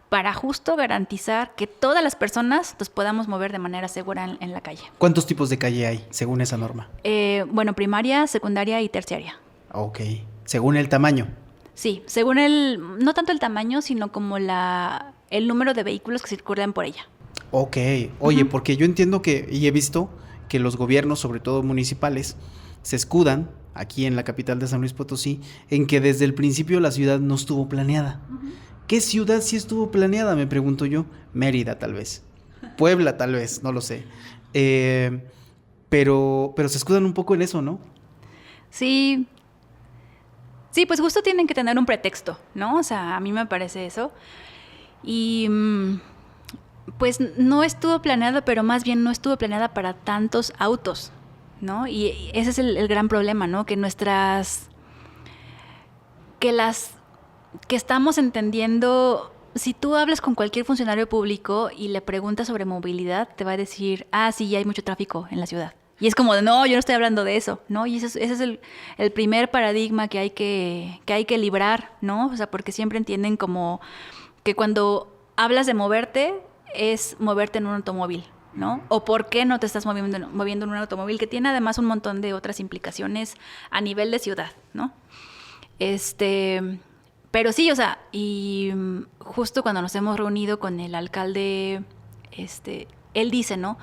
para justo garantizar que todas las personas nos podamos mover de manera segura en la calle. ¿Cuántos tipos de calle hay, según esa norma? Bueno, primaria, secundaria y terciaria. Ok. Según el tamaño. Sí, según no tanto el tamaño, sino como el número de vehículos que circulan por ella. Ok. Oye, porque yo entiendo y he visto que los gobiernos, sobre todo municipales, se escudan, aquí en la capital de San Luis Potosí, en que desde el principio la ciudad no estuvo planeada. ¿Qué ciudad sí estuvo planeada, me pregunto yo? Mérida, tal vez. Puebla, tal vez, no lo sé. Pero se escudan un poco en eso, ¿no? Sí. Sí, pues justo tienen que tener un pretexto, ¿no? O sea, a mí me parece eso. Y pues no estuvo planeado, pero más bien no estuvo planeada para tantos autos, ¿no? Y ese es el gran problema, ¿no? Que que estamos entendiendo, si tú hablas con cualquier funcionario público y le preguntas sobre movilidad, te va a decir, sí, hay mucho tráfico en la ciudad. Y es como de, no, yo no estoy hablando de eso, ¿no? Y ese es el primer paradigma que hay que librar, ¿no? O sea, porque siempre entienden como que cuando hablas de moverte, es moverte en un automóvil, ¿no? O por qué no te estás moviendo en un automóvil, que tiene además un montón de otras implicaciones a nivel de ciudad, ¿no? Pero sí, o sea, y justo cuando nos hemos reunido con el alcalde, él dice, ¿no?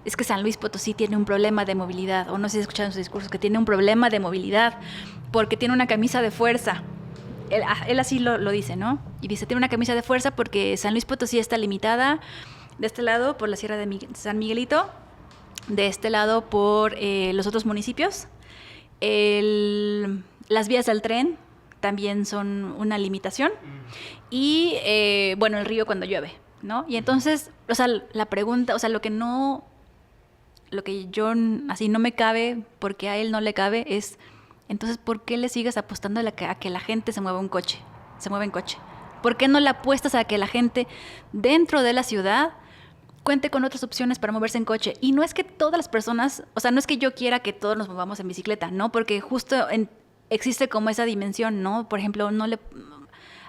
Es que San Luis Potosí tiene un problema de movilidad, o no sé si escucharon sus discursos, que tiene un problema de movilidad porque tiene una camisa de fuerza. Él así lo dice, ¿no? Y dice, tiene una camisa de fuerza porque San Luis Potosí está limitada de este lado por la Sierra de San Miguelito, de este lado por los otros municipios. Las vías del tren también son una limitación. Y, bueno, el río cuando llueve, ¿no? Y entonces, o sea, la pregunta, o sea, lo que yo así no me cabe, porque a él no le cabe, es, entonces, ¿por qué le sigues apostando a que la gente se mueva en coche? ¿Por qué no le apuestas a que la gente dentro de la ciudad cuente con otras opciones para moverse en coche? Y no es que todas las personas, o sea, no es que yo quiera que todos nos movamos en bicicleta, ¿no? Porque justo existe como esa dimensión, ¿no? Por ejemplo,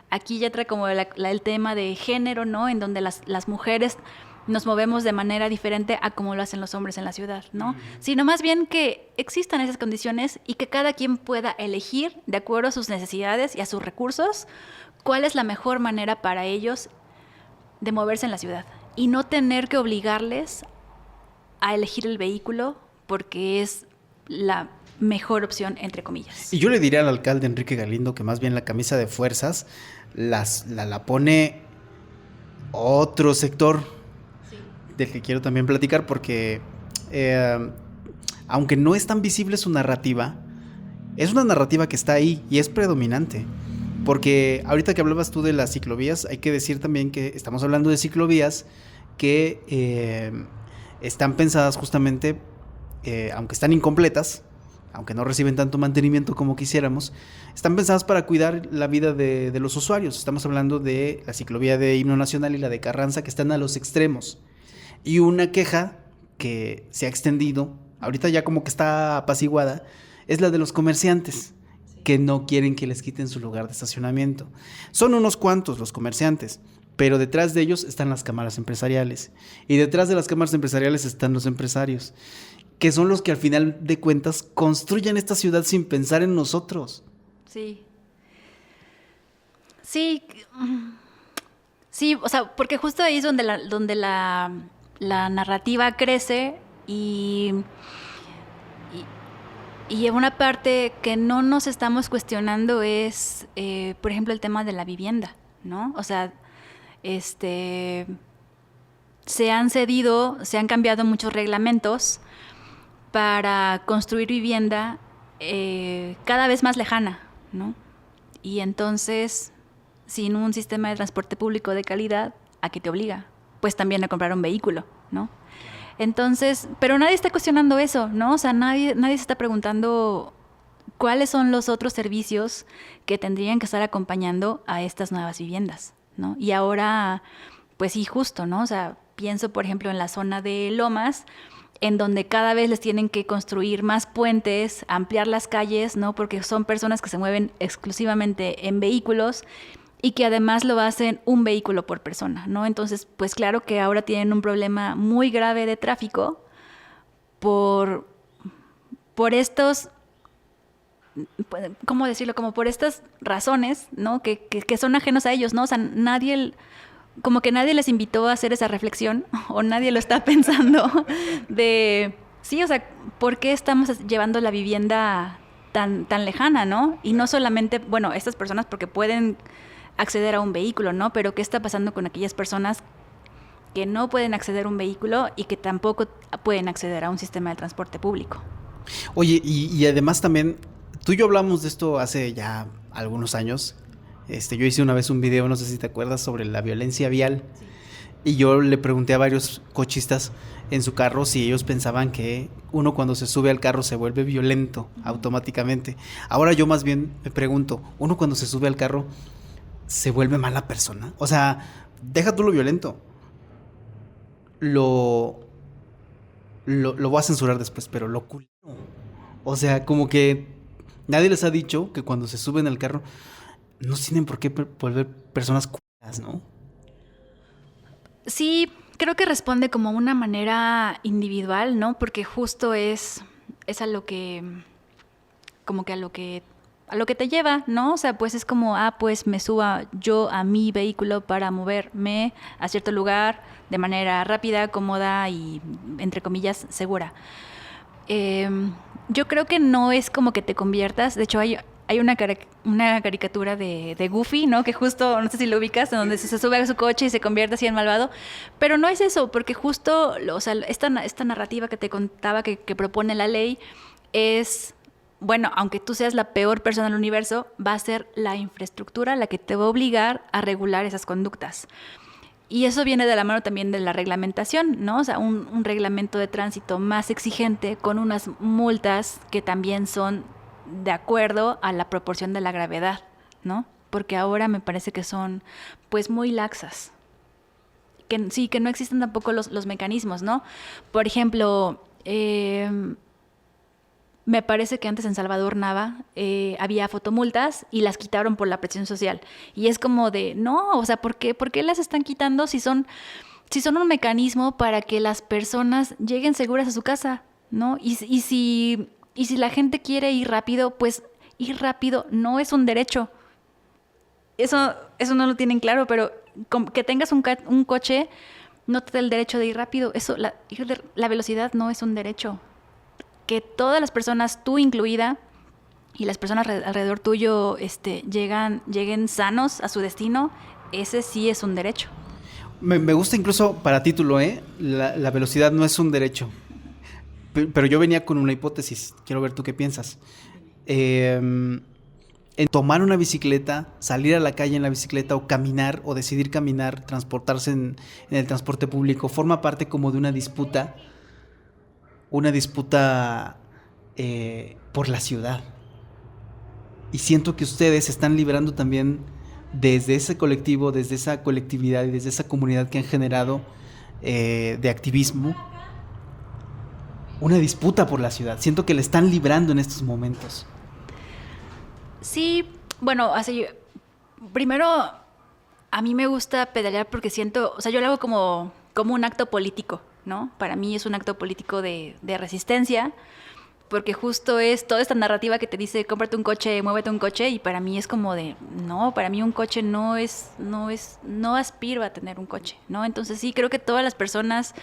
aquí ya trae como el tema de género, ¿no? En donde las mujeres nos movemos de manera diferente a como lo hacen los hombres en la ciudad, ¿no? Sino más bien que existan esas condiciones y que cada quien pueda elegir, de acuerdo a sus necesidades y a sus recursos, cuál es la mejor manera para ellos de moverse en la ciudad. Y no tener que obligarles a elegir el vehículo porque es la mejor opción, entre comillas. Y yo le diría al alcalde Enrique Galindo que más bien la camisa de fuerzas la pone otro sector, sí, del que quiero también platicar, porque aunque no es tan visible su narrativa, es una narrativa que está ahí y es predominante. Porque ahorita que hablabas tú de las ciclovías, hay que decir también que estamos hablando de ciclovías que están pensadas justamente, aunque están incompletas, aunque no reciben tanto mantenimiento como quisiéramos, están pensadas para cuidar la vida de los usuarios. Estamos hablando de la ciclovía de Himno Nacional y la de Carranza, que están a los extremos. Y una queja que se ha extendido, ahorita ya como que está apaciguada, es la de los comerciantes, que no quieren que les quiten su lugar de estacionamiento. Son unos cuantos los comerciantes, pero detrás de ellos están las cámaras empresariales. Y detrás de las cámaras empresariales están los empresarios, que son los que al final de cuentas construyen esta ciudad sin pensar en nosotros. Sí. Sí. Sí, o sea, porque justo ahí es donde la narrativa crece y una parte que no nos estamos cuestionando es, por ejemplo, el tema de la vivienda, ¿no? O sea, se han cambiado muchos reglamentos para construir vivienda cada vez más lejana, ¿no? Y entonces, sin un sistema de transporte público de calidad, ¿a qué te obliga? Pues también a comprar un vehículo, ¿no? Entonces, pero nadie está cuestionando eso, ¿no? O sea, nadie se está preguntando cuáles son los otros servicios que tendrían que estar acompañando a estas nuevas viviendas, ¿no? Y ahora, pues sí, justo, ¿no? O sea, pienso, por ejemplo, en la zona de Lomas, en donde cada vez les tienen que construir más puentes, ampliar las calles, ¿no? Porque son personas que se mueven exclusivamente en vehículos y que además lo hacen un vehículo por persona, ¿no? Entonces, pues claro que ahora tienen un problema muy grave de tráfico por estos, ¿cómo decirlo? Como por estas razones, ¿no? Que son ajenos a ellos, ¿no? O sea, como que nadie les invitó a hacer esa reflexión o nadie lo está pensando de, sí, o sea, ¿por qué estamos llevando la vivienda tan lejana, ¿no? Y no solamente, bueno, estas personas porque pueden acceder a un vehículo, ¿no? Pero ¿qué está pasando con aquellas personas que no pueden acceder a un vehículo y que tampoco pueden acceder a un sistema de transporte público? Oye, y además también, tú y yo hablamos de esto hace ya algunos años. Yo hice una vez un video, no sé si te acuerdas, sobre la violencia vial. Sí. Y yo le pregunté a varios cochistas en su carro si ellos pensaban que uno cuando se sube al carro se vuelve violento automáticamente. Ahora yo más bien me pregunto, ¿uno cuando se sube al carro se vuelve mala persona? O sea, deja tú lo violento. Lo voy a censurar después, pero lo culero. O sea, como que nadie les ha dicho que cuando se suben al carro no tienen por qué volver personas culeras, ¿no? Sí, creo que responde como una manera individual, ¿no? Porque justo es a lo que, como que a lo que te lleva, ¿no? O sea, pues es como, pues me suba yo a mi vehículo para moverme a cierto lugar de manera rápida, cómoda y, entre comillas, segura. Yo creo que no es como que te conviertas, de hecho hay una caricatura de Goofy, ¿no? Que justo, no sé si lo ubicas, en donde se sube a su coche y se convierte así en malvado. Pero no es eso, porque justo, o sea, esta narrativa que te contaba que propone la ley es, bueno, aunque tú seas la peor persona del universo, va a ser la infraestructura la que te va a obligar a regular esas conductas. Y eso viene de la mano también de la reglamentación, ¿no? O sea, un reglamento de tránsito más exigente con unas multas que también son de acuerdo a la proporción de la gravedad, ¿no? Porque ahora me parece que son, pues, muy laxas. Que no existen tampoco los mecanismos, ¿no? Por ejemplo, me parece que antes en Salvador Nava había fotomultas y las quitaron por la presión social. Y es como de, no, o sea, ¿por qué las están quitando si son un mecanismo para que las personas lleguen seguras a su casa, ¿no? Y si la gente quiere ir rápido, pues ir rápido no es un derecho. Eso no lo tienen claro, pero que tengas un coche no te da el derecho de ir rápido. La velocidad no es un derecho. Que todas las personas, tú incluida, y las personas alrededor tuyo lleguen sanos a su destino, ese sí es un derecho. Me gusta incluso para título, la velocidad no es un derecho. Pero yo venía con una hipótesis, quiero ver tú qué piensas. En tomar una bicicleta, salir a la calle en la bicicleta o caminar o decidir caminar, transportarse en el transporte público, forma parte como de una disputa por la ciudad. Y siento que ustedes están liberando también desde ese colectivo, desde esa colectividad y desde esa comunidad que han generado de activismo, una disputa por la ciudad. Siento que la están librando en estos momentos. Sí, bueno, así, primero, a mí me gusta pedalear porque siento, o sea, yo lo hago como un acto político, ¿no? Para mí es un acto político de resistencia, porque justo es toda esta narrativa que te dice, cómprate un coche, muévete un coche, y para mí es como de, no, para mí un coche no aspiro a tener un coche, ¿no? Entonces sí, creo que todas las personas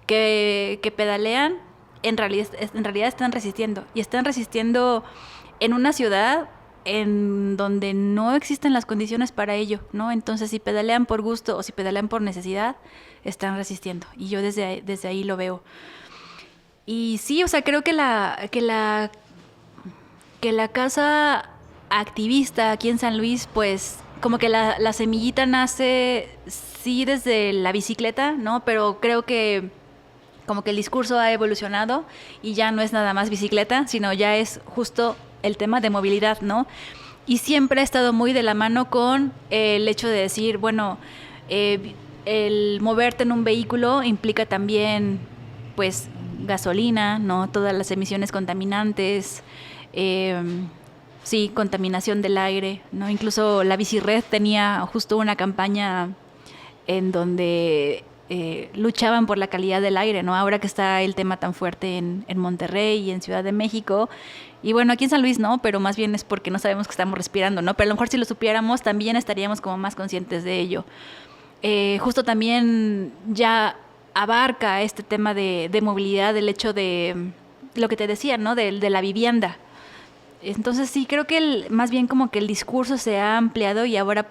que pedalean, en realidad están resistiendo, y están resistiendo en una ciudad en donde no existen las condiciones para ello, ¿no? Entonces, si pedalean por gusto o si pedalean por necesidad, están resistiendo. Y yo desde ahí lo veo. Y sí, o sea, creo que la casa activista aquí en San Luis, pues, como que la semillita nace, sí, desde la bicicleta, ¿no? Pero creo que como que el discurso ha evolucionado y ya no es nada más bicicleta, sino ya es justo el tema de movilidad, ¿no? Y siempre ha estado muy de la mano con el hecho de decir, bueno, el moverte en un vehículo implica también, pues, gasolina, ¿no? Todas las emisiones contaminantes, sí, contaminación del aire, ¿no? Incluso la Bicired tenía justo una campaña en donde luchaban por la calidad del aire, ¿no? Ahora que está el tema tan fuerte en Monterrey y en Ciudad de México. Y bueno, aquí en San Luis no, pero más bien es porque no sabemos que estamos respirando, ¿no? Pero a lo mejor si lo supiéramos también estaríamos como más conscientes de ello. Justo también ya abarca este tema de movilidad, el hecho de lo que te decía, ¿no? De la vivienda. Entonces sí, creo que más bien como que el discurso se ha ampliado y ahora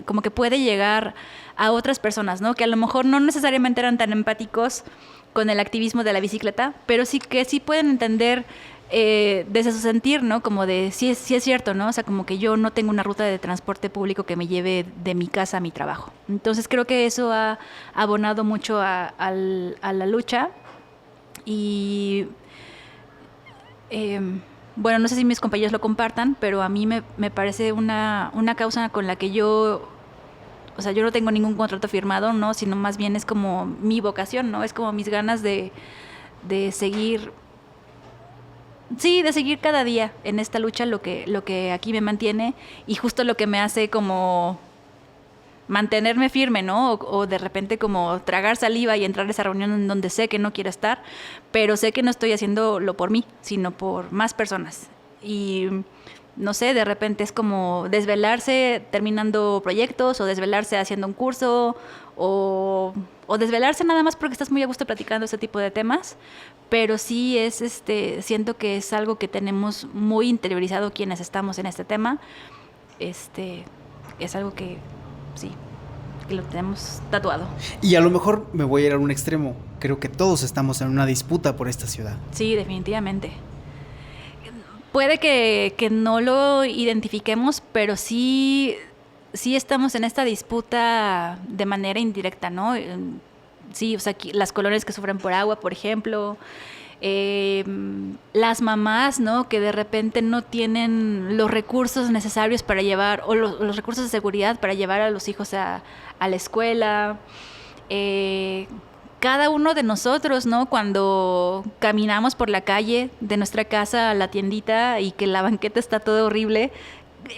como que puede llegar a otras personas, ¿no? Que a lo mejor no necesariamente eran tan empáticos con el activismo de la bicicleta, pero sí que sí pueden entender desde su sentir, ¿no? Como de, sí es cierto, ¿no? O sea, como que yo no tengo una ruta de transporte público que me lleve de mi casa a mi trabajo. Entonces creo que eso ha abonado mucho a la lucha y... bueno, no sé si mis compañeros lo compartan, pero a mí me parece una causa con la que yo, o sea, yo no tengo ningún contrato firmado, ¿no? Sino más bien es como mi vocación, ¿no? Es como mis ganas de seguir, sí, de seguir cada día en esta lucha, lo que aquí me mantiene y justo lo que me hace como mantenerme firme, ¿no? O de repente como tragar saliva y entrar a esa reunión en donde sé que no quiero estar, pero sé que no estoy haciéndolo por mí, sino por más personas. Y no sé, de repente es como desvelarse terminando proyectos o desvelarse haciendo un curso o desvelarse nada más porque estás muy a gusto platicando ese tipo de temas, pero sí es siento que es algo que tenemos muy interiorizado quienes estamos en este tema. Es algo que sí, que lo tenemos tatuado. Y a lo mejor me voy a ir a un extremo. Creo que todos estamos en una disputa por esta ciudad. Sí, definitivamente. Puede que no lo identifiquemos, pero sí estamos en esta disputa de manera indirecta, ¿no? Sí, o sea, aquí, las colonias que sufren por agua, por ejemplo, las mamás, ¿no? Que de repente no tienen los recursos necesarios para llevar, o los recursos de seguridad para llevar a los hijos a la escuela. Cada uno de nosotros, ¿no? Cuando caminamos por la calle de nuestra casa a la tiendita y que la banqueta está todo horrible,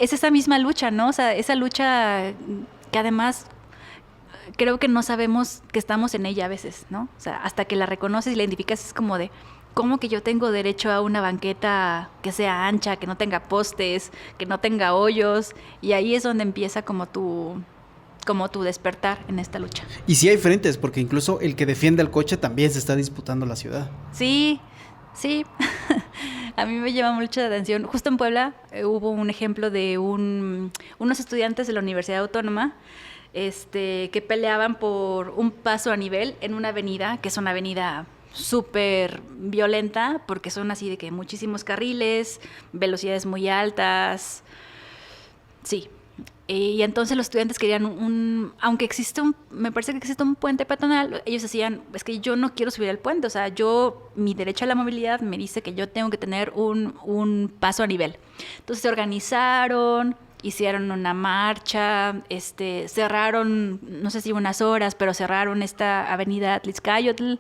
es esa misma lucha, ¿no? O sea, esa lucha que además creo que no sabemos que estamos en ella a veces, ¿no? O sea, hasta que la reconoces y la identificas es como de, ¿cómo que yo tengo derecho a una banqueta que sea ancha, que no tenga postes, que no tenga hoyos? Y ahí es donde empieza como tu despertar en esta lucha. Y sí hay frentes, porque incluso el que defiende el coche también se está disputando la ciudad. Sí. A mí me llama mucho la atención. Justo en Puebla hubo un ejemplo de unos estudiantes de la Universidad Autónoma que peleaban por un paso a nivel en una avenida, que es una avenida súper violenta, porque son así de que muchísimos carriles, velocidades muy altas. Sí. Y entonces los estudiantes querían aunque existe me parece que existe un puente peatonal, ellos decían, es que yo no quiero subir al puente, o sea, mi derecho a la movilidad me dice que yo tengo que tener un paso a nivel. Entonces se organizaron, hicieron una marcha, cerraron, no sé si unas horas, pero cerraron esta avenida Atlixcayotl,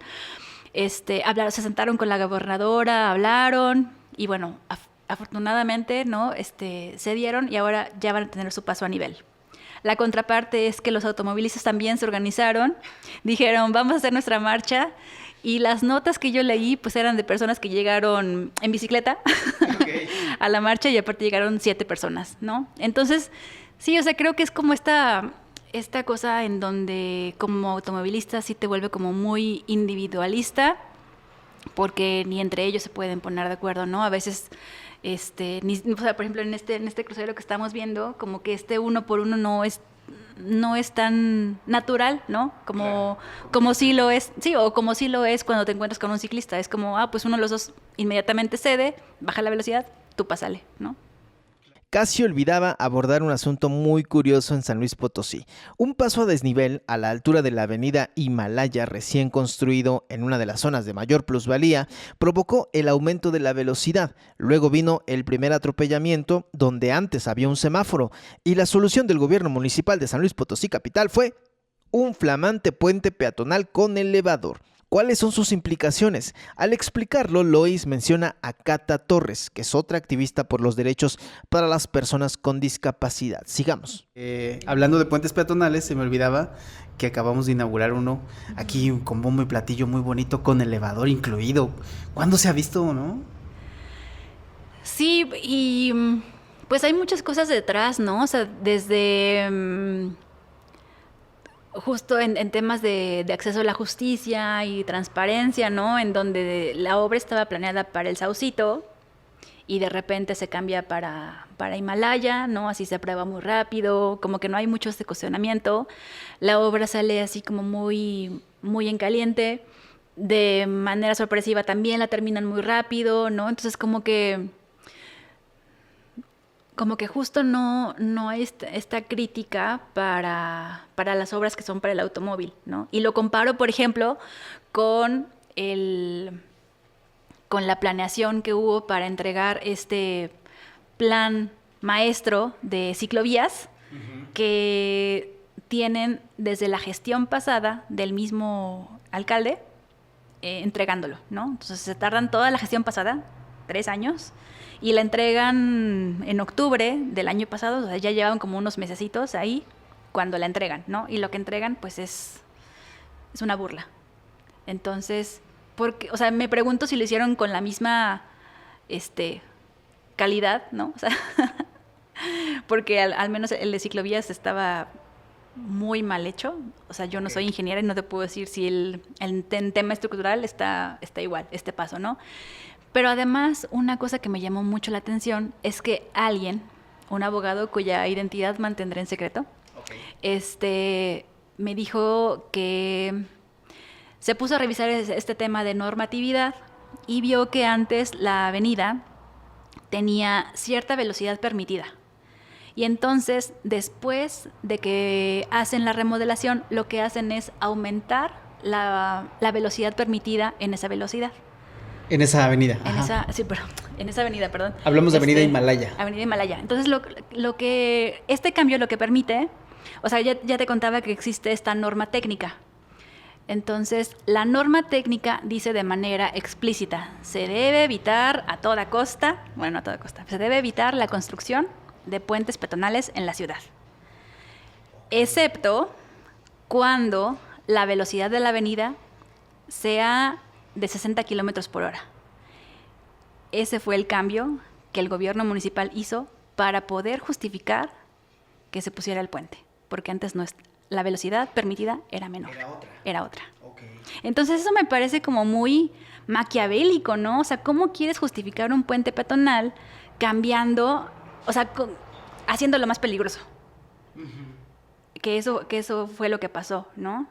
se sentaron con la gobernadora, hablaron, y bueno, afortunadamente, ¿no? Se dieron y ahora ya van a tener su paso a nivel. La contraparte es que los automovilistas también se organizaron, dijeron, vamos a hacer nuestra marcha, y las notas que yo leí pues eran de personas que llegaron en bicicleta a la marcha, y aparte llegaron 7 personas, ¿no? Entonces, sí, o sea, creo que es como esta cosa en donde como automovilista sí te vuelve como muy individualista, porque ni entre ellos se pueden poner de acuerdo, ¿no? A veces, o sea, por ejemplo, en este crucero que estamos viendo, como que uno por uno no es tan natural, ¿no? Como sí lo es, sí, o como sí lo es cuando te encuentras con un ciclista. Es como, pues uno de los dos inmediatamente cede, baja la velocidad, tú pásale, ¿no? Casi olvidaba abordar un asunto muy curioso en San Luis Potosí. Un paso a desnivel a la altura de la avenida Himalaya, recién construido en una de las zonas de mayor plusvalía, provocó el aumento de la velocidad. Luego vino el primer atropellamiento, donde antes había un semáforo, y la solución del gobierno municipal de San Luis Potosí capital fue un flamante puente peatonal con elevador. ¿Cuáles son sus implicaciones? Al explicarlo, Lois menciona a Cata Torres, que es otra activista por los derechos para las personas con discapacidad. Sigamos. Hablando de puentes peatonales, se me olvidaba que acabamos de inaugurar uno aquí con bombo y platillo muy bonito, con elevador incluido. ¿Cuándo se ha visto, no? Sí, y pues hay muchas cosas detrás, ¿no? O sea, desde justo en temas de acceso a la justicia y transparencia, ¿no? En donde la obra estaba planeada para el Saucito y de repente se cambia para Himalaya, ¿no? Así se aprueba muy rápido, como que no hay mucho este cuestionamiento. La obra sale así como muy, muy en caliente, de manera sorpresiva también la terminan muy rápido, ¿no? Entonces como que justo no hay esta crítica para las obras que son para el automóvil, ¿no? Y lo comparo, por ejemplo, con la planeación que hubo para entregar este plan maestro de ciclovías, que tienen desde la gestión pasada del mismo alcalde entregándolo, ¿no? Entonces se tardan toda la gestión pasada, 3 años, y la entregan en octubre del año pasado, o sea, ya llevan como unos mesecitos ahí cuando la entregan, ¿no? Y lo que entregan, pues, es una burla. Entonces, o sea, me pregunto si lo hicieron con la misma calidad, ¿no? O sea, porque al menos el de ciclovías estaba muy mal hecho. O sea, yo no soy ingeniera y no te puedo decir si el tema estructural está igual, este paso, ¿no? Pero además, una cosa que me llamó mucho la atención es que alguien, un abogado cuya identidad mantendré en secreto, me dijo que se puso a revisar este tema de normatividad y vio que antes la avenida tenía cierta velocidad permitida. Y entonces, después de que hacen la remodelación, lo que hacen es aumentar la velocidad permitida en esa velocidad. En esa avenida. En esa avenida, perdón. Hablamos de Avenida Himalaya. Avenida Himalaya. Entonces, este cambio lo que permite, o sea, ya te contaba que existe esta norma técnica. Entonces, la norma técnica dice de manera explícita, se debe evitar a toda costa, se debe evitar la construcción de puentes peatonales en la ciudad, excepto cuando la velocidad de la avenida sea de 60 kilómetros por hora. Ese fue el cambio que el gobierno municipal hizo para poder justificar que se pusiera el puente, porque antes la velocidad permitida era menor. Era otra. Okay. Entonces eso me parece como muy maquiavélico, ¿no? O sea, ¿cómo quieres justificar un puente peatonal cambiando, o sea, haciéndolo más peligroso? Uh-huh. Que eso fue lo que pasó, ¿no?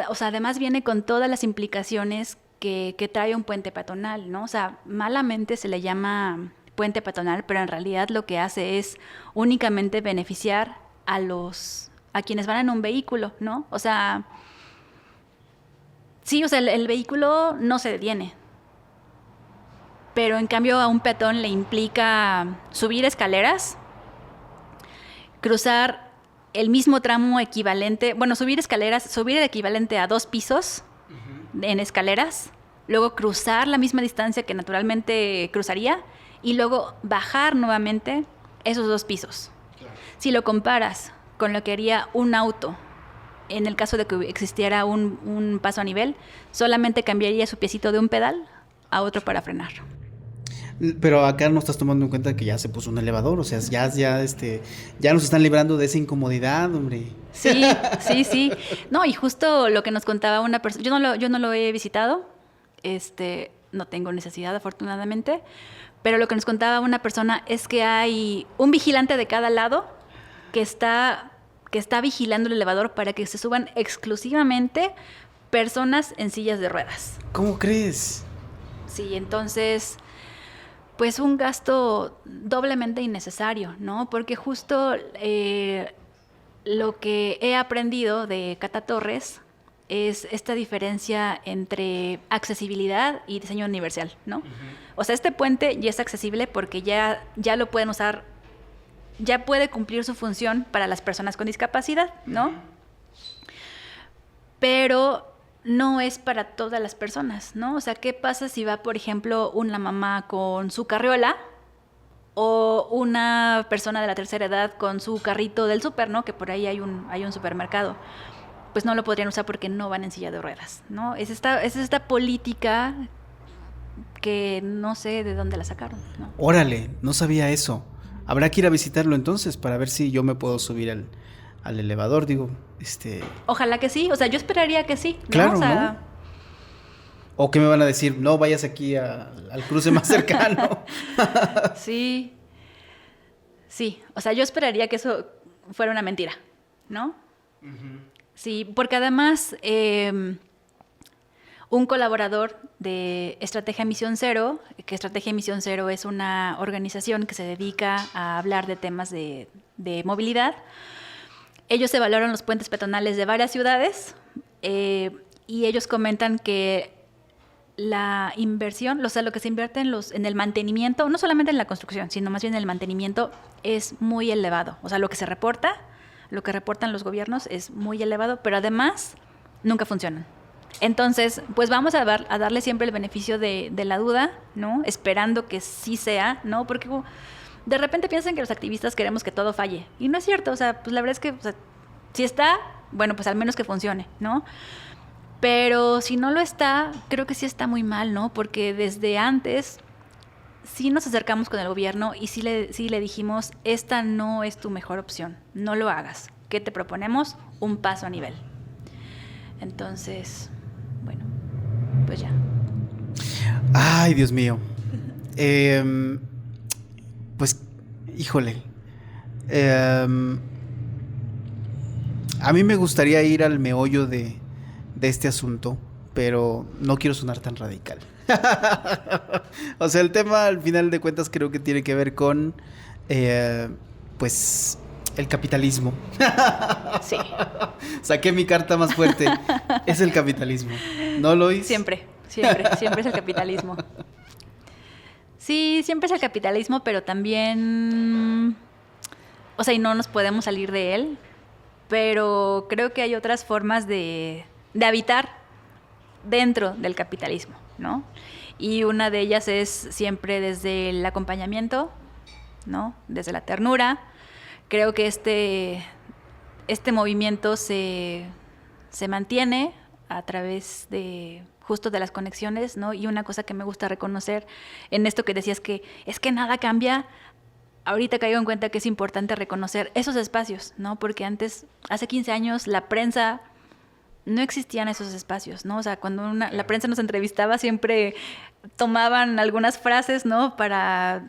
O sea, además viene con todas las implicaciones que trae un puente peatonal, ¿no? O sea, malamente se le llama puente peatonal, pero en realidad lo que hace es únicamente beneficiar a quienes van en un vehículo, ¿no? O sea, sí, o sea, el vehículo no se detiene, pero en cambio a un peatón le implica subir escaleras, cruzar el mismo tramo equivalente, bueno, subir escaleras, subir el equivalente a 2 pisos en escaleras, luego cruzar la misma distancia que naturalmente cruzaría y luego bajar nuevamente esos 2 pisos. Claro. Si lo comparas con lo que haría un auto, en el caso de que existiera un paso a nivel, solamente cambiaría su piecito de un pedal a otro para frenar. Pero acá no estás tomando en cuenta que ya se puso un elevador, o sea, ya nos están librando de esa incomodidad, hombre. Sí, sí, sí. No, y justo lo que nos contaba una persona, yo no lo he visitado, no tengo necesidad afortunadamente, pero lo que nos contaba una persona es que hay un vigilante de cada lado que está vigilando el elevador para que se suban exclusivamente personas en sillas de ruedas. ¿Cómo crees? Sí, entonces, pues un gasto doblemente innecesario, ¿no? Porque justo lo que he aprendido de Cata Torres es esta diferencia entre accesibilidad y diseño universal, ¿no? Uh-huh. O sea, este puente ya es accesible porque ya lo pueden usar, ya puede cumplir su función para las personas con discapacidad, ¿no? Uh-huh. Pero no es para todas las personas, ¿no? O sea, ¿qué pasa si va, por ejemplo, una mamá con su carriola o una persona de la tercera edad con su carrito del súper, ¿no? Que por ahí hay un supermercado. Pues no lo podrían usar porque no van en silla de ruedas, ¿no? Es esta política que no sé de dónde la sacaron, ¿no? Órale, no sabía eso. Habrá que ir a visitarlo entonces para ver si yo me puedo subir al elevador, digo, Ojalá que sí, o sea, yo esperaría que sí, ¿no? Claro, o sea, ¿no? ¿O qué me van a decir? No, vayas aquí al cruce más cercano. Sí, o sea, yo esperaría que eso fuera una mentira, ¿no? Uh-huh. Sí, porque además un colaborador de Estrategia Emisión Cero, que Estrategia Emisión Cero es una organización que se dedica a hablar de temas de movilidad. Ellos evaluaron los puentes peatonales de varias ciudades y ellos comentan que la inversión, o sea, lo que se invierte en el mantenimiento, no solamente en la construcción, sino más bien en el mantenimiento, es muy elevado. O sea, lo que reportan los gobiernos es muy elevado, pero además nunca funcionan. Entonces, pues vamos a darle siempre el beneficio de la duda, ¿no? Esperando que sí sea, ¿no? Porque de repente piensan que los activistas queremos que todo falle. Y no es cierto, o sea, pues la verdad es que, o sea, si está, bueno, pues al menos que funcione, ¿no? Pero si no lo está, creo que sí está muy mal, ¿no? Porque desde antes sí nos acercamos con el gobierno y sí le dijimos, esta no es tu mejor opción, no lo hagas. ¿Qué te proponemos? Un paso a nivel. Entonces, bueno, pues ya. Ay, Dios mío. Pues, híjole. A mí me gustaría ir al meollo de este asunto, pero no quiero sonar tan radical. O sea, el tema al final de cuentas creo que tiene que ver con pues el capitalismo. Sí. Saqué mi carta más fuerte. Es el capitalismo, ¿no, Lois? Siempre es el capitalismo. Sí, siempre es el capitalismo, pero también, o sea, y no nos podemos salir de él, pero creo que hay otras formas de habitar dentro del capitalismo, ¿no? Y una de ellas es siempre desde el acompañamiento, ¿no? Desde la ternura. Creo que este movimiento se mantiene a través de justo de las conexiones, ¿no? Y una cosa que me gusta reconocer en esto que decías que es que nada cambia, ahorita caigo en cuenta que es importante reconocer esos espacios, ¿no? Porque antes, hace 15 años, la prensa, no existían esos espacios, ¿no? O sea, cuando la prensa nos entrevistaba siempre tomaban algunas frases, ¿no? Para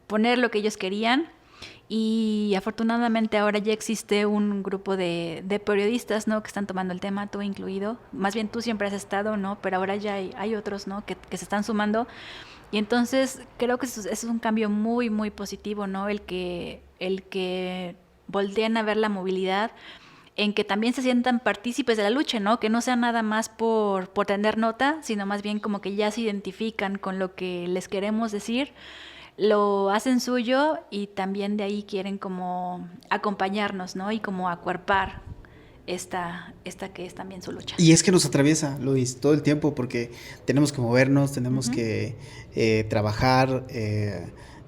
poner lo que ellos querían. Y afortunadamente ahora ya existe un grupo de periodistas, ¿no? Que están tomando el tema, tú incluido. Más bien tú siempre has estado, ¿no? Pero ahora ya hay otros, ¿no? Que se están sumando. Y entonces creo que eso es un cambio muy, muy positivo, ¿no? El que volteen a ver la movilidad, en que también se sientan partícipes de la lucha, ¿no? Que no sea nada más por tener nota, sino más bien como que ya se identifican con lo que les queremos decir, lo hacen suyo y también de ahí quieren como acompañarnos, ¿no? Y como acuerpar esta que es también su lucha. Y es que nos atraviesa, Luis, todo el tiempo, porque tenemos que movernos, tenemos que trabajar,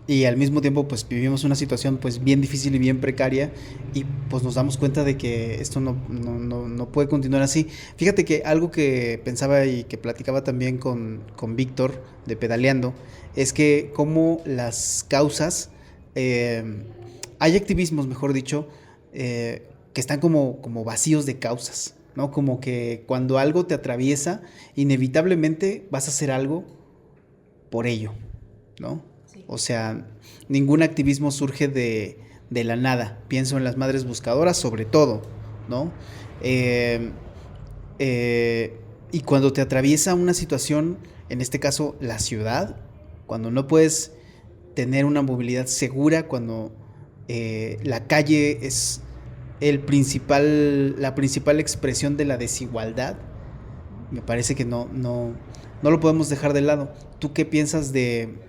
y al mismo tiempo pues vivimos una situación pues bien difícil y bien precaria, y pues nos damos cuenta de que esto no puede continuar así. Fíjate que algo que pensaba y que platicaba también con Víctor de Pedaleando, es que como las causas, hay activismos, mejor dicho, que están como vacíos de causas, ¿no? Como que cuando algo te atraviesa, inevitablemente vas a hacer algo por ello, ¿no? Sí. O sea, ningún activismo surge de la nada. Pienso en las madres buscadoras, sobre todo, ¿no? Y cuando te atraviesa una situación, en este caso la ciudad, cuando no puedes tener una movilidad segura, cuando la calle es la principal expresión de la desigualdad, me parece que no lo podemos dejar de lado. ¿Tú qué piensas de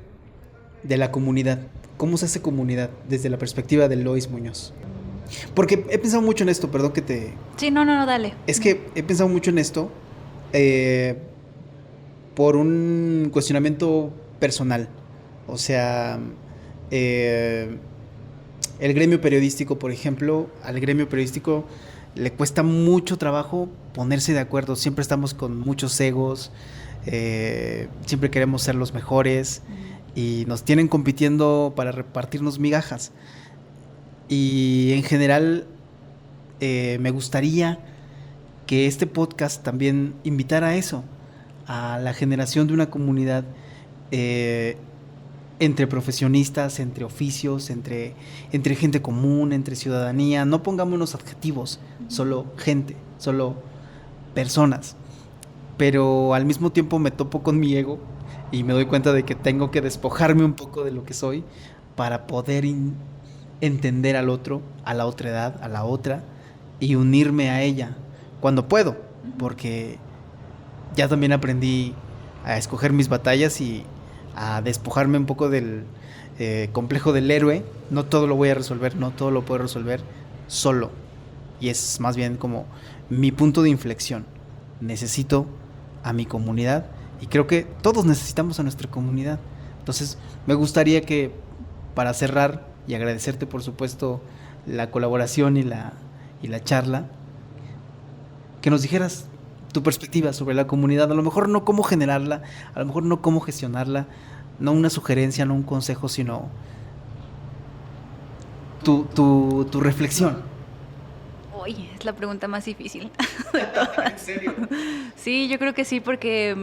la comunidad? ¿Cómo se hace comunidad desde la perspectiva de Lois Muñoz? Porque he pensado mucho en esto, perdón que te... Sí, no, dale. Es que he pensado mucho en esto por un cuestionamiento personal. O sea, el gremio periodístico, por ejemplo, al gremio periodístico le cuesta mucho trabajo ponerse de acuerdo. Siempre estamos con muchos egos, siempre queremos ser los mejores y nos tienen compitiendo para repartirnos migajas. Y en general me gustaría que este podcast también invitara a eso, a la generación de una comunidad entre profesionistas, entre oficios, entre gente común, entre ciudadanía. No pongámonos adjetivos, solo gente, solo personas. Pero al mismo tiempo me topo con mi ego y me doy cuenta de que tengo que despojarme un poco de lo que soy para poder entender al otro, a la otra edad, a la otra, y unirme a ella cuando puedo, porque ya también aprendí a escoger mis batallas y a despojarme un poco del complejo del héroe. No todo lo voy a resolver, no todo lo puedo resolver solo, y es más bien como mi punto de inflexión. Necesito a mi comunidad y creo que todos necesitamos a nuestra comunidad. Entonces me gustaría que, para cerrar y agradecerte por supuesto la colaboración y la charla, que nos dijeras tu perspectiva sobre la comunidad. A lo mejor no cómo generarla, a lo mejor no cómo gestionarla, no una sugerencia, no un consejo, sino tu reflexión. Uy, es la pregunta más difícil de todas. ¿En serio? Sí, yo creo que sí, porque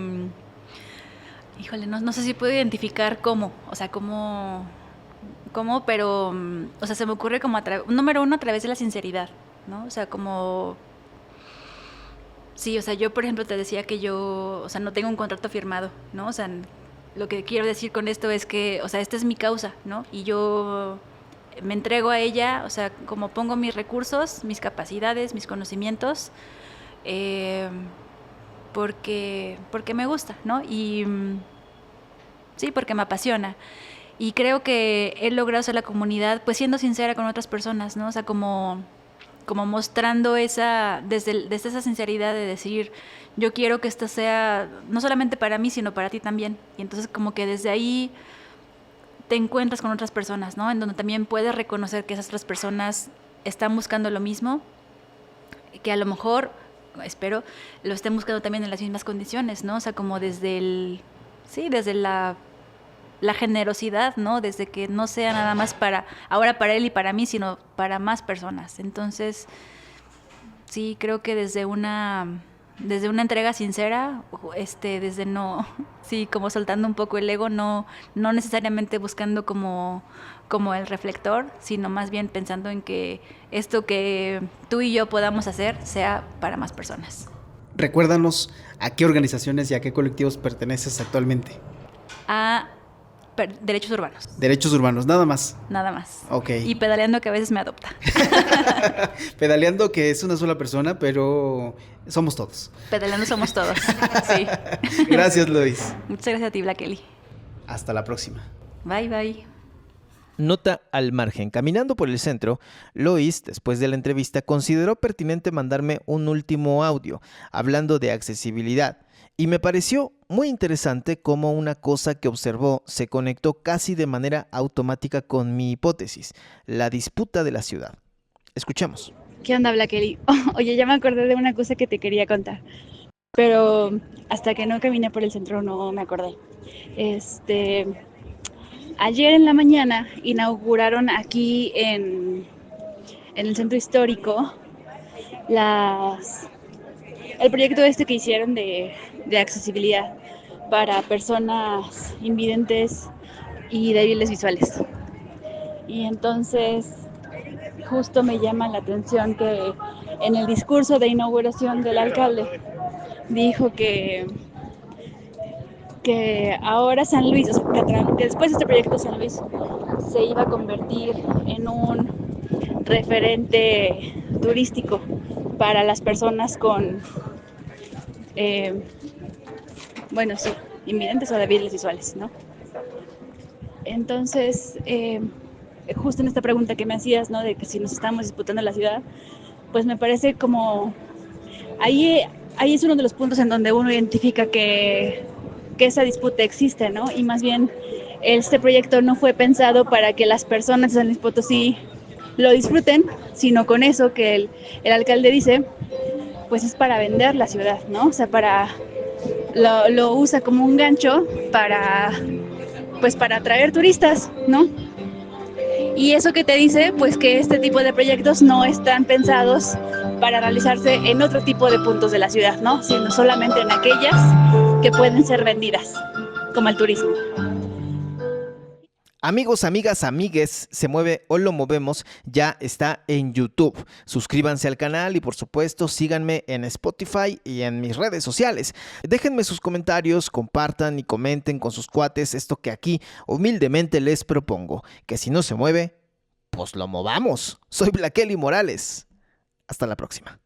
híjole, no sé si puedo identificar cómo, o sea, cómo, pero, o sea, se me ocurre como número uno, a través de la sinceridad, ¿no? O sea, como... Sí, o sea, yo, por ejemplo, te decía que yo, o sea, no tengo un contrato firmado, ¿no? O sea, lo que quiero decir con esto es que, o sea, esta es mi causa, ¿no? Y yo me entrego a ella, o sea, como pongo mis recursos, mis capacidades, mis conocimientos, porque me gusta, ¿no? Y sí, porque me apasiona. Y creo que he logrado ser la comunidad, pues siendo sincera con otras personas, ¿no? O sea, como mostrando desde esa sinceridad de decir, yo quiero que esto sea no solamente para mí, sino para ti también. Y entonces como que desde ahí te encuentras con otras personas, ¿no? En donde también puedes reconocer que esas otras personas están buscando lo mismo, que a lo mejor, espero, lo estén buscando también en las mismas condiciones, ¿no? O sea, como desde la generosidad, ¿no? Desde que no sea nada más ahora para él y para mí, sino para más personas. Entonces, sí, creo que desde una entrega sincera, sí, como soltando un poco el ego, no necesariamente buscando como el reflector, sino más bien pensando en que esto que tú y yo podamos hacer sea para más personas. Recuérdanos a qué organizaciones y a qué colectivos perteneces actualmente. A derechos urbanos, Derechos urbanos, nada más. nada más. Ok. Y pedaleando, que a veces me adopta. Pedaleando, que es una sola persona, pero somos todos. Pedaleando somos todos. Sí. Gracias, Lois. Muchas gracias a ti, Black Kelly. Hasta la próxima. Bye, bye. Nota al margen. Caminando por el centro, Lois, después de la entrevista, consideró pertinente mandarme un último audio hablando de accesibilidad. Y me pareció muy interesante cómo una cosa que observó se conectó casi de manera automática con mi hipótesis, la disputa de la ciudad. Escuchemos. ¿Qué onda, Black Kelly? Oye, ya me acordé de una cosa que te quería contar, pero hasta que no caminé por el centro no me acordé. Ayer en la mañana inauguraron aquí en el centro histórico el proyecto que hicieron de accesibilidad para personas invidentes y débiles visuales. Y entonces justo me llama la atención que en el discurso de inauguración del alcalde dijo que ahora San Luis, o sea, que después de este proyecto San Luis se iba a convertir en un referente turístico para las personas con, invidentes o débiles visuales, ¿no? Entonces, justo en esta pregunta que me hacías, ¿no? De que si nos estamos disputando la ciudad, pues me parece como ahí es uno de los puntos en donde uno identifica que esa disputa existe, ¿no? Y más bien este proyecto no fue pensado para que las personas de San Luis Potosí lo disfruten, sino con eso que el alcalde dice, pues es para vender la ciudad, ¿no? O sea, lo usa como un gancho para atraer turistas, ¿no? Y eso que te dice, pues que este tipo de proyectos no están pensados para realizarse en otro tipo de puntos de la ciudad, ¿no? Sino solamente en aquellas que pueden ser vendidas, como el turismo. Amigos, amigas, amigues, Se Mueve o Lo Movemos ya está en YouTube. Suscríbanse al canal y por supuesto síganme en Spotify y en mis redes sociales. Déjenme sus comentarios, compartan y comenten con sus cuates esto que aquí humildemente les propongo. Que si no se mueve, pues lo movamos. Soy Black Kelly Morales. Hasta la próxima.